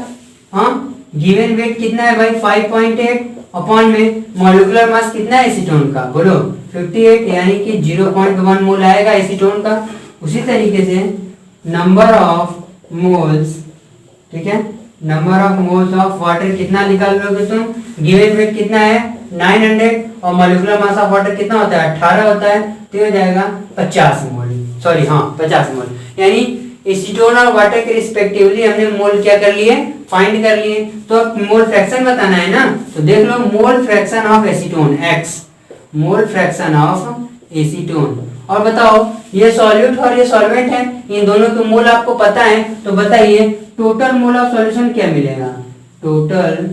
हाँ, गिवन वेट कितना है भाई 5.8 अपॉन में मॉलिक्यूलर मास कितना है एसीटोन का, बोलो 58, यानी कि 0.1 मोल आएगा एसीटोन का। उसी तरीके से नंबर ऑफ मोल्स, ठीक है, number of moles of water कितना निकाल लोगे तुम, गिवन वेट कितना है 900 और मॉलिक्यूलर मास ऑफ वाटर कितना होता है 18 होता है, तो हो जाएगा 50 मोल, सॉरी हाँ 50 मोल। यानी एसीटोन और वाटर के रिस्पेक्टिवली हमने मोल क्या कर लिए, फाइंड कर लिए। तो अब मोल फ्रैक्शन बताना है ना, तो देख लो mole fraction of acetone x, mole fraction of acetone. और बताओ ये सॉल्यूट और ये सॉल्वेंट है, इन दोनों के मोल आपको पता है, तो बताइए टोटल मोल ऑफ सॉल्यूशन क्या मिलेगा, टोटल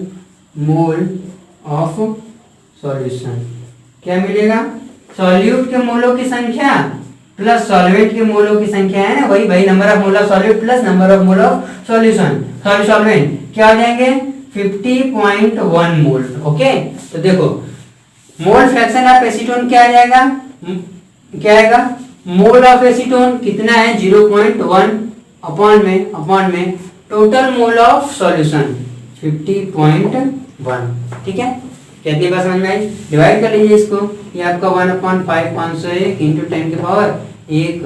मोल ऑफ सॉल्यूशन क्या मिलेगा, सॉल्यूट के मोलों की संख्या प्लस सॉल्वेंट के मोलों की संख्या है ना, वही भाई number of mole of solute plus number of mole of solution, sorry solvent, क्या आ जाएंगे 50.1 मोल। ओके, तो देखो मोल फ्रैक्शन ऑफ एसीटोन क्या आ जाएगा, क्या आएगा, मोल ऑफ एसीटोन कितना है 0.1 अपॉन में टोटल मोल ऑफ सॉल्यूशन 50.1। ठीक है, कितनी बार समझ में आई, डिवाइड कर लीजिए इसको, ये आपका 1/5 501 इंटू 10 की पावर 1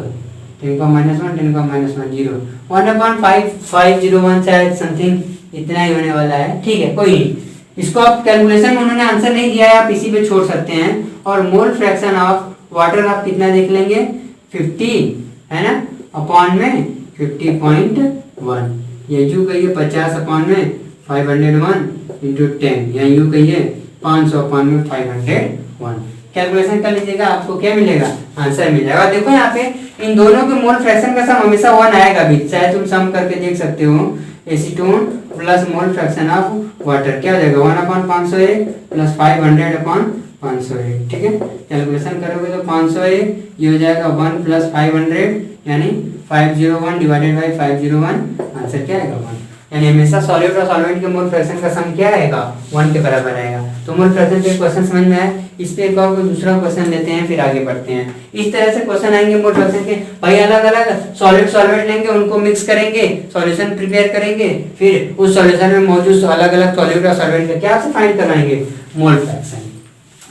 10 का -1 10 का -1 0 1/5501 शायद समथिंग इतना ही होने वाला है। ठीक है, कोई नहीं, इसको आप कैलकुलेशन में उन्होंने आंसर नहीं दिया है, आप इसी पे छोड़ सकते हैं। और मोल फ्रैक्शन ऑफ वाटर आप कितना देख लेंगे 50 है ना, अपॉन में 50.1, ये यू कहिए 50 अपॉन में 501 इंटू 10, या यू कहिए 500 अपॉन में 501। कैलकुलेशन कर लीजिएगा, आपको क्या मिलेगा, आंसर मिल जाएगा। देखो यहाँ पे इन दोनों के मोल फ्रैक्शन का सम हमेशा 1 आएगा भी, चाहे तुम सम करके देख सकते हो। Acetone plus mole fraction of water क्या हो जाएगा 1/501 प्लस 500 अपॉन 501। ठीक है, कैलकुलेशन करोगे तो 501 ये हो जाएगा 1 प्लस 500 यानी 501 डिवाइडेड बाई 501, आंसर क्या आएगा 1। यानी हमेशा सॉल्यूट और सॉल्वेंट के मोल फ्रैक्शन का सम क्या आएगा 1 के बराबर आएगा। तो मोल फ्रैक्शन पे क्वेश्चन समझ में आया, इस पे एक और दूसरा क्वेश्चन लेते हैं, फिर आगे बढ़ते हैं। इस तरह से क्वेश्चन आएंगे मोल फ्रैक्शन के, भाई अलग अलग सॉलिड सॉल्वेंट लेंगे, उनको मिक्स करेंगे, सॉल्यूशन प्रिपेयर करेंगे, फिर उस सॉल्यूशन में मौजूद अलग अलग सॉल्यूट और सॉल्वेंट का क्या से फाइंड कराएंगे, मोल फ्रैक्शन।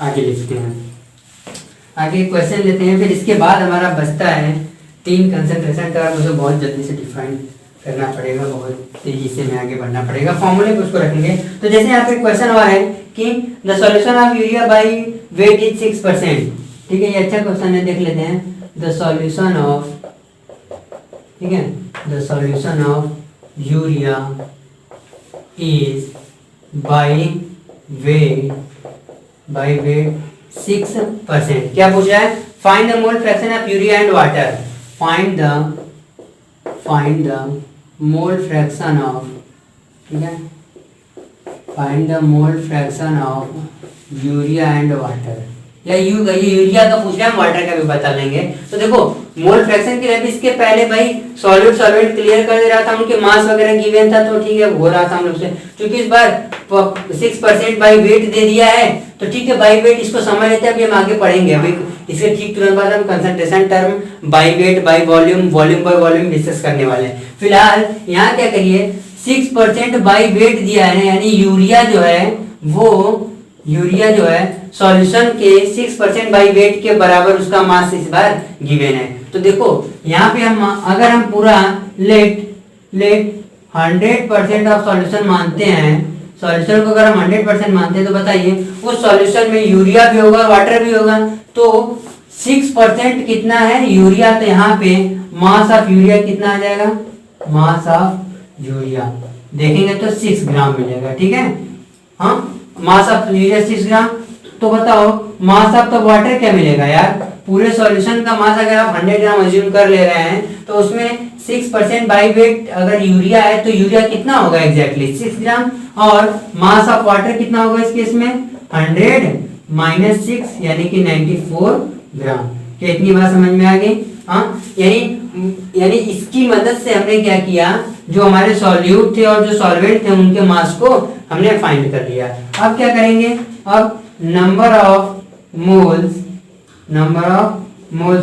आगे लिखते हैं, आगे क्वेश्चन लेते हैं, फिर इसके बाद हमारा बचता है 3 कंसंट्रेशन टर्म, मुझे बहुत जल्दी से डिफाइन करना पड़ेगा, बहुत तेजी से में आगे बढ़ना पड़ेगा, फॉर्मूले को उसको रखेंगे। तो जैसे यहाँ पे क्वेश्चन हुआ है कि the solution of urea by weight is 6%। ठीक है, ये अच्छा क्वेश्चन है, देख लेते हैं। द सॉल्यूशन ऑफ, ठीक है, the solution of urea is by weight 6%। क्या पूछ रहा है, find the mole fraction of urea and water, find the mole fraction of, ठीक है, find the mole fraction of urea and water, या urea का पूछ रहा है, वाटर का भी बता लेंगे। तो देखो मोल फ्रैक्शन की रेट इसके पहले भाई सॉल्यूट सॉल्वेंट क्लियर कर दे रहा था, उनके मास वगैरह गिवन था, तो ठीक है हो रहा था हम लोग से। क्योंकि इस बार 6% बाई वेट दे दिया है, तो ठीक है बाई वेट इसको समझ लेते हैं, अभी हम आगे पढ़ेंगे। अभी इसके ठीक तुरंत बाद हम concentration term by weight by volume volume by volume discuss करने वाले हैं। फिलहाल यहाँ क्या करिए, 6% बाई वेट दिया है, यानी यूरिया जो है सॉल्यूशन के 6% बाई वेट के बराबर उसका मास इस बार गिवन है। तो देखो यहाँ पे हम अगर हम पूरा लेट 100% ऑफ सॉल्यूशन मानते हैं, सॉल्यूशन को अगर हम 100% मानते हैं, तो बताइए उस सॉल्यूशन में यूरिया भी होगा वाटर भी होगा, तो 6% कितना है यूरिया, तो यहाँ पे मास ऑफ यूरिया कितना आ जाएगा, मास ऑफ यूरिया देखेंगे तो 6 ग्राम मिलेगा, ठीक है। हाँ, मास ऑफ यूरिया 6 ग्राम। तो बताओ मास ऑफ द वाटर क्या मिलेगा यार, पूरे सॉल्यूशन का मास अगर आप 100 ग्राम अज्यूम कर ले रहे हैं तो उसमें 6% बाई वेट अगर यूरिया है तो यूरिया कितना होगा एग्जैक्टली 6 ग्राम, और मास ऑफ वाटर कितना होगा इस केस में 100 माइनस 6 यानी कि 94 ग्राम। क्या इतनी बात समझ में आ गई? हाँ, यानी इसकी मदद से हमने क्या किया, जो हमारे सॉल्यूट थे और जो सॉल्वेंट थे उनके मास को हमने फाइंड कर लिया। अब क्या करेंगे, अब number of moles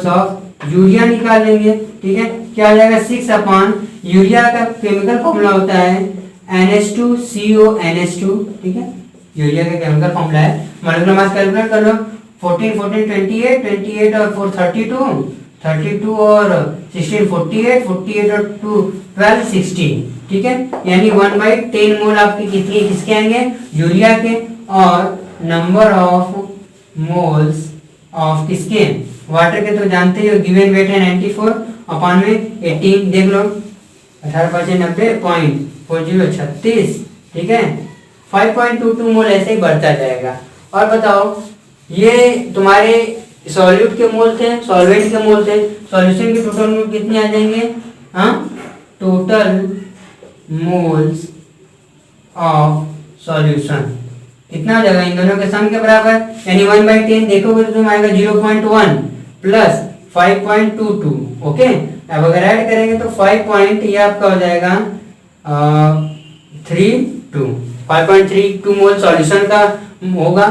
of urea निकाल लेंगे, ठीक है। क्या आ जाएगा 6 अपॉन यूरिया का केमिकल फॉर्मूला होता है NH2CONH2, ठीक है। यूरिया का केमिकल फॉर्मूला है, मॉलिक्यूलर मास कैलकुलेट कर लो 14 14 28 28 और 4 32 32 और 16 48 48 और 2 12 16, ठीक है। यानी 1/10 मोल आपके कितने किसके आएंगे यूरिया के, और नंबर ऑफ मोल्स ऑफ किसके वाटर के तो जानते हो, गिवन वेट है 94 अपॉन में 18, देख लो 18% 90.40 36, ठीक है। 5.22 मोल ऐसे ही बढ़ता जाएगा। और बताओ ये तुम्हारे सॉल्यूट के मोल थे, सॉल्वेंट के मोल थे, सॉल्यूशन के टोटल मोल कितने आ जाएंगे, हाँ, टोटल मोल्स ऑफ सॉल्यूशन कितना हो जाएगा इन दोनों के सम के बराबर, यानी 1/10 देखोगे तो तुम आएगा 0.1 प्लस 5.22, ओके। अब अगर ऐड करेंगे तो 5 ये आपका हो जाएगा 5.32 मोल सॉल्यूशन का होगा,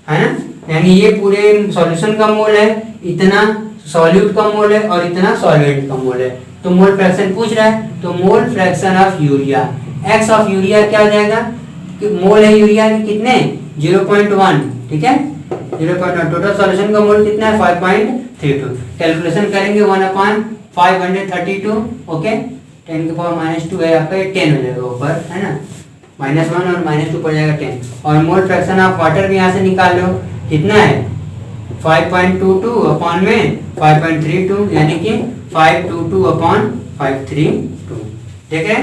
है ना। यानी ये पूरे सॉल्यूशन का मोल है, इतना सॉल्यूट का मोल है और इतना सॉल्वेंट का मोल है। तो मोल फ्रैक्शन पूछ रहा है, तो मोल fraction of urea, x of urea क्या हो जाएगा, मोल है यूरिया के कितने 0.1, ठीक है 0.1। टोटल सॉल्यूशन का मोल कितना है 5.32। कैलकुलेशन करेंगे 1/532, ओके। 10 की पावर -2 है आपका, 10 हो जाएगा ऊपर, है ना, -1 और -2 पड़ जाएगा 10। और मोल फ्रैक्शन ऑफ वाटर भी यहाँ से निकाल लो, कितना है 5.22 अपॉन में 5.32 यानी कि 522 अपॉन 532, ठीक है।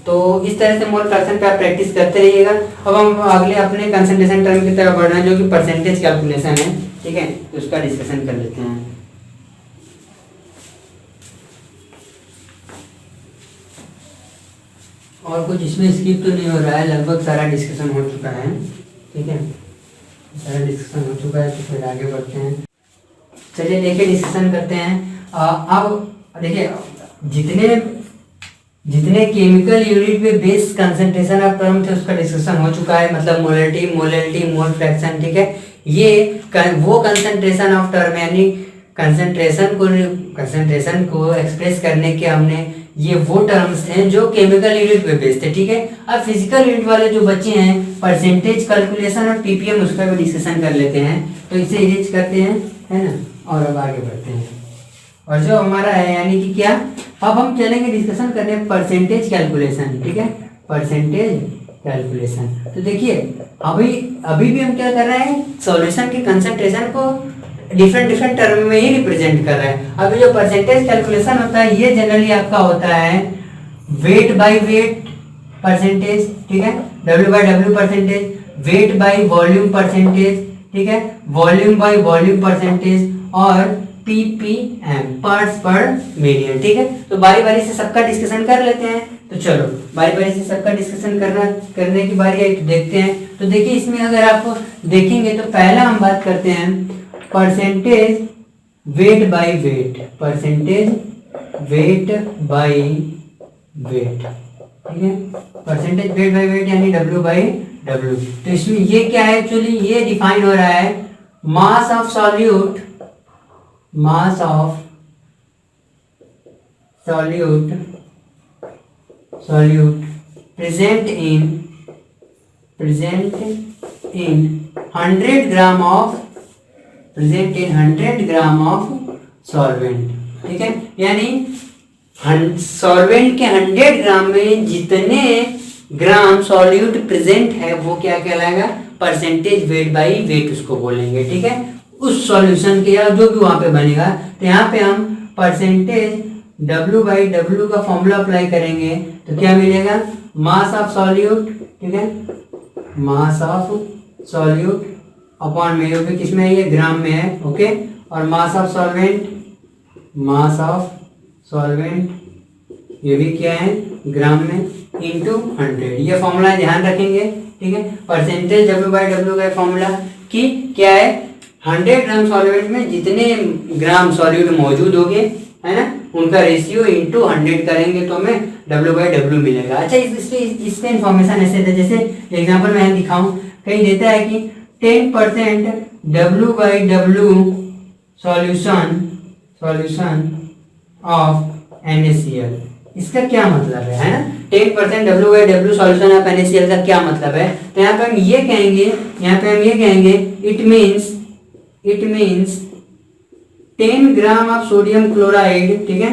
तो इस तरह से मोल फ्रैक्शन पे आप प्रैक्टिस करते रहिएगा। अब हम अगले अपने कंसंट्रेशन टर्म की तरफ बढ़ रहे हैं जो कि परसेंटेज कैलकुलेशन है, ठीक है, तो उसका डिस्कशन कर लेते हैं। और कुछ इसमें स्किप तो नहीं हो रहा है, लगभग सारा डिस्कशन हो चुका है, ठीक है, सारा डिस्कशन हो चुका है। तो फिर आगे बढ़ते हैं, चलिए लेके डिस्कशन करते हैं। अब देखिए जितने केमिकल यूनिट पे बेस कंसंट्रेशन ऑफ टर्म थे उसका डिस्कशन हो चुका है, मतलब मोलरिटी, मोलैलिटी, मोल फ्रैक्शन, ठीक है। ये वो कंसंट्रेशन ऑफ टर्म यानी कंसंट्रेशन को एक्सप्रेस करने के हमने ये वो टर्म्स थे जो केमिकल यूनिट पे बेस्ड थे, ठीक है। अब फिजिकल यूनिट वाले जो बच्चे हैं परसेंटेज कैलकुलेशन और पीपीएम उसका भी डिस्कशन कर लेते हैं, तो इसे इरेज करते हैं, है ना, और अब आगे बढ़ते हैं। और जो हमारा है यानी कि क्या, अब हम चलेंगे डिस्कशन करने परसेंटेज कैलकुलेशन, ठीक है, परसेंटेज कैलकुलेशन। तो देखिए अभी भी हम क्या कर रहे हैं, सॉल्यूशन के कंसंट्रेशन को डिफरेंट टर्म में ही रिप्रेजेंट कर रहे हैं। अभी जो परसेंटेज कैलकुलेशन होता है ये जनरली आपका होता है वेट बाय वेट परसेंटेज, ठीक है, W by W percentage, weight by volume percentage, ठीक है, वॉल्यूम बाय वॉल्यूम परसेंटेज, और ppm पार्ट्स पर मिलियन, ठीक है। तो बारी बारी से सबका डिस्कशन कर लेते हैं। तो चलो बारी बारी से सबका डिस्कशन करने की बारी है, तो देखते हैं। तो देखिए इसमें अगर आप देखेंगे तो पहला हम बात करते हैं percentage weight by weight, percentage weight by weight, ठीक है, परसेंटेज वेट बाय वेट यानी W बाय W। तो इसमें ये क्या है, एक्चुअली ये डिफाइन हो रहा है mass of solute, mass of solute present in 100 gram of solvent, ठीक है। यानी सॉल्वेंट के 100 ग्राम में जितने ग्राम सॉल्यूट प्रेजेंट है वो क्या कहलाएगा, परसेंटेज वेट बाय वेट उसको बोलेंगे, ठीक है, उस सॉल्यूशन के या जो भी वहां पे बनेगा। तो यहाँ पे हम परसेंटेज W/W का फॉर्मूला अप्लाई करेंगे तो क्या मिलेगा, मास ऑफ सॉल्यूट, ठीक है, मास ऑफ सॉल्यूट अपॉन में, ये किसमें है, ये ग्राम में है, ओके, और mass of solvent, mass of solvent ये भी क्या है, ग्राम में, इंटू 100। ये फॉर्मूला ध्यान रखेंगे, ठीक है। परसेंटेज W/W का फॉर्मूला कि क्या है, 100 ग्राम सॉल्वेंट में जितने ग्राम सॉल्यूट मौजूद होंगे, है ना, उनका रेशियो इंटू 100 करेंगे तो हमें W/W मिलेगा। अच्छा, इसका इन्फॉर्मेशन ऐसे था, जैसे एग्जाम्पल मैं दिखाऊं, कहीं देता है कि 10% W/W सॉल्यूशन ऑफ NaCl। इसका क्या मतलब है ना, 10% W/W सॉल्यूशन ऑफ NaCl का क्या मतलब है, तो यहाँ पे हम ये कहेंगे, it means 10 gram of sodium chloride, ठीक है,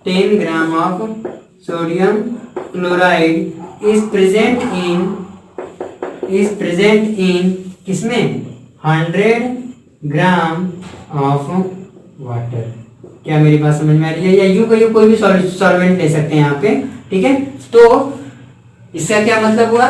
10 gram of sodium chloride is present in किसमें, 100 ग्राम ऑफ वाटर। क्या मेरी बात समझ में आ रही है, या यूं कोई भी सॉल्वेंट ले सकते हैं यहाँ पे, ठीक है। तो इसका क्या मतलब हुआ,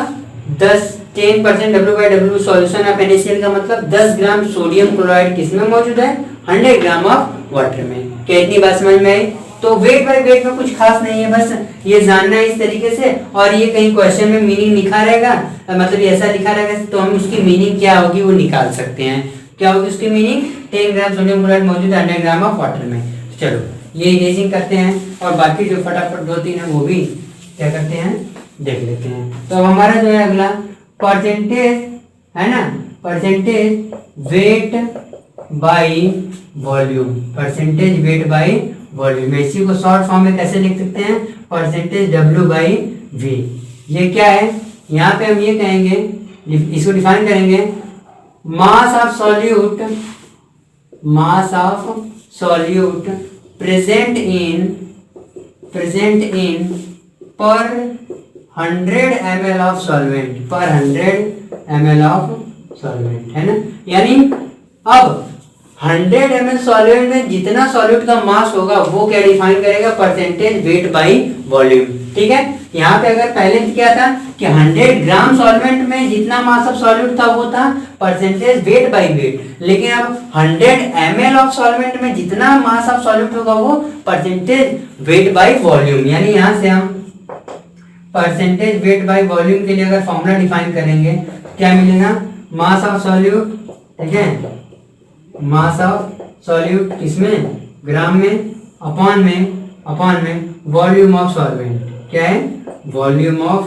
10% W/W सॉल्यूशन ऑफ NaCl का मतलब 10 ग्राम सोडियम क्लोराइड किसमें मौजूद है, 100 ग्राम ऑफ वाटर में। क्या इतनी बात समझ में आई। तो वेट बाय वेट में कुछ खास नहीं है, बस ये जानना है इस तरीके से, और ये कहीं क्वेश्चन में मीनिंग लिखा रहेगा, मतलब ऐसा लिखा रहेगा तो हम उसकी मीनिंग क्या होगी वो निकाल सकते हैं। क्या होगी उसकी मीनिंग, 10 ग्राम सोडियम क्लोराइड मौजूद है 100 ग्राम ऑफ वाटर में। चलो ये इरेजिंग करते हैं, और बाकी जो फटाफट 2-3 है वो भी क्या करते हैं, देख लेते हैं। तो अब हमारा जो है अगला परसेंटेज है ना, percentage weight by volume, percentage weight by volume. इसी को शॉर्ट फॉर्म में कैसे लिख सकते हैं, परसेंटेज W/V। ये क्या है, यहाँ पे हम ये कहेंगे, इसको डिफाइन करेंगे, mass of solute present in पर 100 ml ऑफ सॉल्वेंट, पर 100 ml ऑफ सॉल्वेंट, है ना। यानी अब 100 ml सॉल्वेंट में जितना सॉल्यूट का मास होगा वो क्या डिफाइन करेगा, परसेंटेज वेट बाय वॉल्यूम, ठीक है। यहाँ पे अगर पहले क्या था कि 100 ग्राम सॉल्वेंट में जितना मास ऑफ सॉल्यूट था वो था परसेंटेज वेट बाय वेट, लेकिन अब 100 ml ऑफ सॉल्वेंट में जितना मास ऑफ सॉल्यूट होगा वो परसेंटेज वेट बाय वॉल्यूम। यानी यहाँ से हम परसेंटेज वेट बाय वॉल्यूम के लिए अगर फॉर्मूला डिफाइन करेंगे क्या मिलेगा, मास ऑफ सॉल्यूट, ठीक है, मास ऑफ सॉल्यूट किसमें, ग्राम में, अपॉन में वॉल्यूम ऑफ सॉल्वेंट, क्या है, वॉल्यूम ऑफ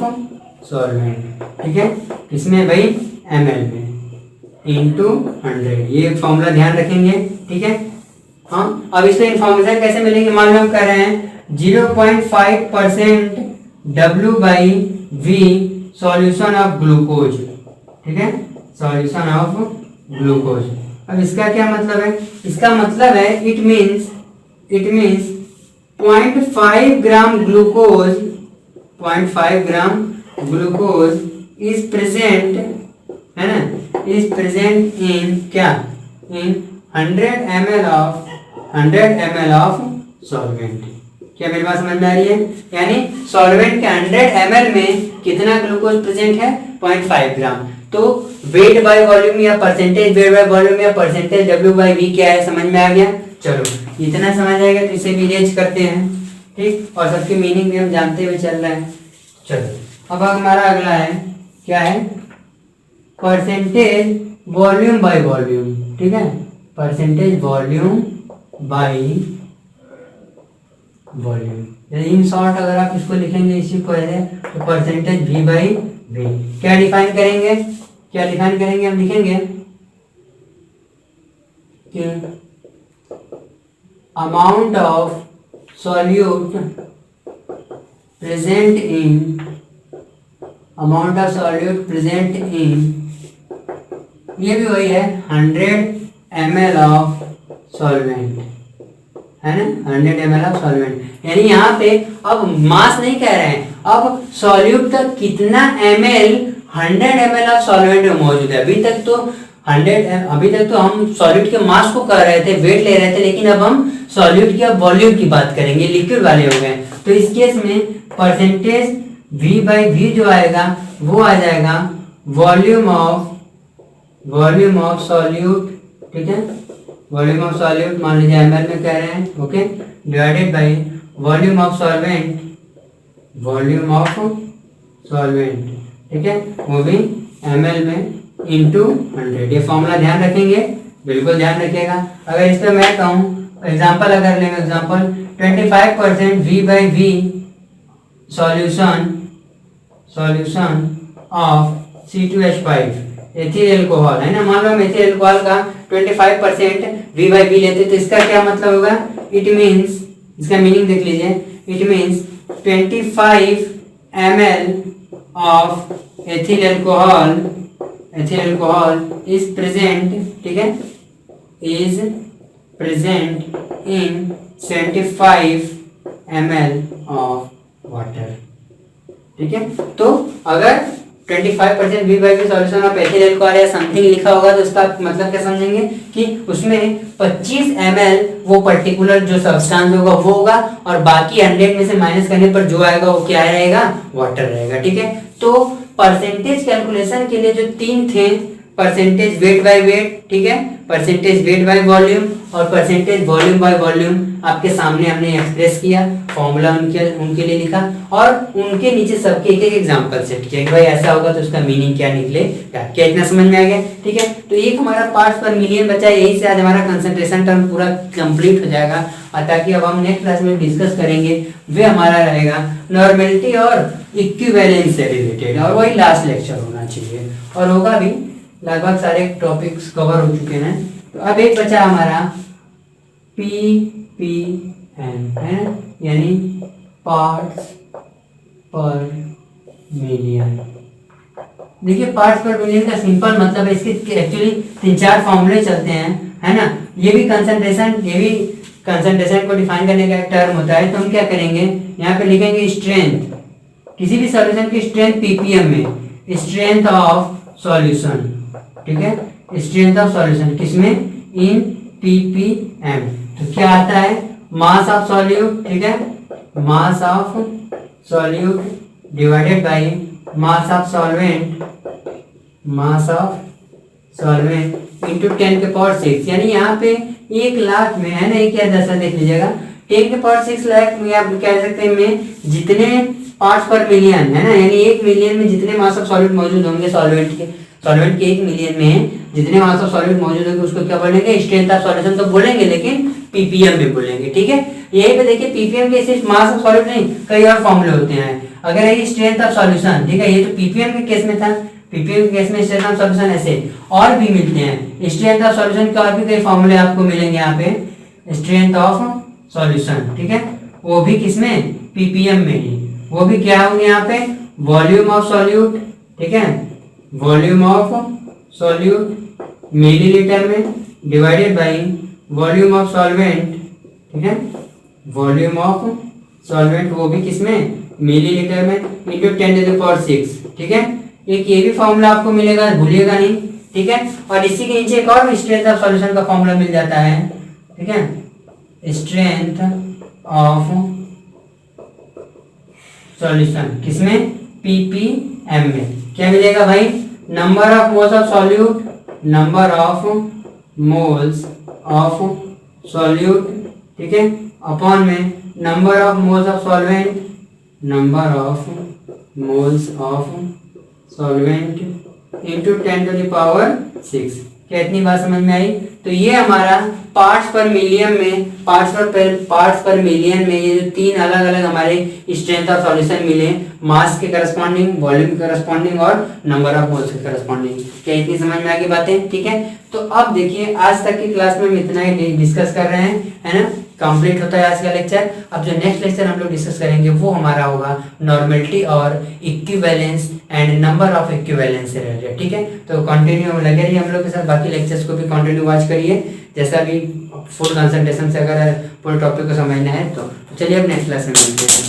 सॉल्वेंट, ठीक है, किसमें भाई, ml में, इंटू 100। ये फॉर्मूला ध्यान रखेंगे, ठीक है। हाँ, अब इससे इंफॉर्मेशन कैसे मिलेंगे, मान लो हम कर रहे हैं 0.5% W/V सॉल्यूशन ऑफ ग्लूकोज, ठीक है, सॉल्यूशन ऑफ ग्लूकोज। अब इसका क्या मतलब है, इसका मतलब है it means 0.5 gram glucose, 0.5 gram glucose is present, है ना, इज प्रेजेंट इन क्या, इन 100 ml ऑफ सॉल्वेंट। क्या मेरी बात समझ में आ रही है, यानी सॉल्वेंट के 100 ml में कितना ग्लूकोज प्रेजेंट है, 0.5 ग्राम। तो वेट बाय वॉल्यूम या परसेंटेज वेट बाय वॉल्यूम या परसेंटेज W/V क्या है, समझ में आ गया। चलो इतना समझ आएगा तो इसे भी इरेज करते हैं, ठीक, और सबकी मीनिंग भी हम जानते हुए चल रहे हैं। चलो अब हमारा अगला है क्या है, परसेंटेज वॉल्यूम बाय वॉल्यूम, ठीक है, percentage volume by volume. In short अगर आप इसको लिखेंगे इसी को है तो परसेंटेज V/V। क्या डिफाइन करेंगे, हम लिखेंगे कि amount of solute present in, ये भी वही है, 100 ml ऑफ सॉल्वेंट, है ना, 100 ml ऑफ सॉल्वेंट। यानी यहाँ पे अब मास नहीं कह रहे हैं, अब सॉल्यूट का कितना ml 100 ml ऑफ सॉल्वेंट में मौजूद है। अभी तक तो 100 अभी तक तो हम सॉलिड के मास को कर रहे थे, वेट ले रहे थे, लेकिन अब हम सॉलिड के वॉल्यूम की बात करेंगे, लिक्विड वाले हो गए। तो इस केस में परसेंटेज V/V जो आएगा वो आ जाएगा वॉल्यूम ऑफ सॉल्यूट, ठीक है, वॉल्यूम ऑफ सॉल्यूट मान लीजिए ml में कह रहे हैं, okay, divided by volume of solvent, ठीक है, वो भी ml में इंटू 100। ये फॉर्मूला ध्यान रखेंगे, बिल्कुल ध्यान रखिएगा। अगर इस पर मैं कहूँ एग्जाम्पल, अगर लेंगे example 25% V/V solution of C2H5 ethyl alcohol है ना, मान लो हम एथिल एल्कोहल का 25% V/V लेते, तो इसका क्या मतलब होगा, इट मीन्स, इसका मीनिंग देख लीजिए, it means 25 ml of ethyl alcohol is present, ठीक है, is present in 75 ml of water, ठीक है। तो अगर 25% V/V solution of ethyl alcohol या समथिंग लिखा होगा तो उसका मतलब क्या समझेंगे कि उसमें 25 ml वो पर्टिकुलर जो सब्सटेंस होगा वो होगा, और बाकी 100 में से माइनस करने पर जो आएगा वो क्या रहेगा, वाटर रहेगा, ठीक है। तो परसेंटेज कैलकुलेशन के लिए जो तीन थे, परसेंटेज वेट बाय वेट, ठीक है, परसेंटेज वेट बाय वॉल्यूम और परसेंटेज वॉल्यूम बाय वॉल्यूम, आपके सामने हमने एक्सप्रेस किया, फॉर्मूला उनके लिए लिखा, और उनके नीचे सबके एक एग्जांपल सेट किया कि भाई ऐसा होगा तो उसका मीनिंग क्या निकलेगा। क्या इतना समझ में आ गया, ठीक है। तो एक हमारा पार्ट्स पर मिलियन बचा, यही से आज हमारा कंसंट्रेशन टर्म पूरा कंप्लीट हो जाएगा, ताकि अब हम नेक्स्ट क्लास में डिस्कस करेंगे वे हमारा रहेगा नॉर्मेलिटी और इक्विवेलेंस से रिलेटेड, और वही लास्ट लेक्चर होना चाहिए, और होगा भी, लगभग सारे टॉपिक्स कवर हो चुके हैं। तो अब एक बचा हमारा ppm है, यानी पार्ट्स पर मिलियन। देखिए पार्ट्स पर मिलियन का सिंपल मतलब है, इसके एक्चुअली 3-4 फॉर्मूले चलते हैं, है ना। ये भी कंसंट्रेशन को डिफाइन करने का एक टर्म होता है। तो हम क्या करेंगे, यहाँ पे लिखेंगे स्ट्रेंथ, किसी भी सॉल्यूशन की स्ट्रेंथ ppm में, स्ट्रेंथ ऑफ सॉल्यूशन, ठीक है, स्ट्रेंथ ऑफ सॉल्यूशन किसमें, इन ppm। तो क्या आता है, मास ऑफ सॉल्यूट, ठीक है, mass of solute divided by mass of solvent into 10⁶, यानी यहाँ पे 1 लाख में है ना, एक या 10 देख लीजिएगा, 10⁶ लाख में आप कह सकते हैं में जितने पार्ट्स पर मिलियन है ना, यानी 1 मिलियन में जितने मास ऑफ सॉल्यूट मौजूद होंगे, सॉल्वेंट के 1 मिलियन में जितने मास ऑफ सॉल्यूट मौजूद होंगे उसको क्या बोलेंगे, स्ट्रेंथ ऑफ सॉल्यूशन तो बोलेंगे, लेकिन ppm में बोलेंगे, ठीक है। यही पे देखिए ppm के सिर्फ मास ऑफ सॉल्यूट नहीं, कई और फॉर्मूले होते हैं। अगर ये स्ट्रेंथ ऑफ सॉल्यूशन, ठीक है, ये तो ppm के केस में था, ppm के केस में स्ट्रेंथ ऑफ सॉल्यूशन ऐसे और भी मिलते हैं। स्ट्रेंथ ऑफ सॉल्यूशन के और भी कई फॉर्मूले आपको मिलेंगे यहाँ पे, स्ट्रेंथ ऑफ सॉल्यूशन, ठीक है, वो भी किसमें, ppm में ही, वो भी क्या होंगे यहाँ पे, वॉल्यूम ऑफ सॉल्यूट, ठीक है, वॉल्यूम ऑफ सॉल्यूट मिलीलीटर में divided by volume of solvent, ठीक है, वॉल्यूम ऑफ सॉल्वेंट वो भी किसमें, मिलीलीटर में, इंटू 10⁶, ठीक है। एक ये भी फॉर्मूला आपको मिलेगा, भूलिएगा नहीं, ठीक है। और इसी के नीचे एक और स्ट्रेंथ ऑफ सॉल्यूशन का फॉर्मूला मिल जाता है, ठीक है, स्ट्रेंथ ऑफ सॉल्यूशन किसमें, ppm में। क्या मिलेगा भाई, number of moles of solute, number of moles of solute, ठीक है, अपॉन में number of moles of solvent, number of moles of solvent into 10⁶। क्या इतनी बात समझ में आई। तो ये हमारा पार्ट्स पर मिलियन में ये जो 3 अलग अलग हमारे स्ट्रेंथ ऑफ सॉल्यूशन मिले, मास के करस्पॉन्डिंग, वॉल्यूम के करस्पॉन्डिंग और नंबर ऑफ मोल्स के करस्पॉन्डिंग। क्या इतनी समझ में आ गई बातें, ठीक है। तो अब देखिए आज तक की क्लास में हम इतना ही डिस्कस कर रहे हैं, है ना, कंप्लीट होता है आज का लेक्चर। अब जो नेक्स्ट लेक्चर हम लोग डिस्कस करेंगे वो हमारा होगा नॉर्मेलिटी और equivalence and number of equivalence से रिलेटेड, ठीक है। तो कंटिन्यू लगे रहिए हम लोग के साथ, बाकी लेक्चर्स को भी कंटिन्यू वॉच करिए, जैसा भी फुल कंसंट्रेशन से अगर पूरे टॉपिक को समझना है तो। चलिए अब नेक्स्ट क्लास में मिलते हैं।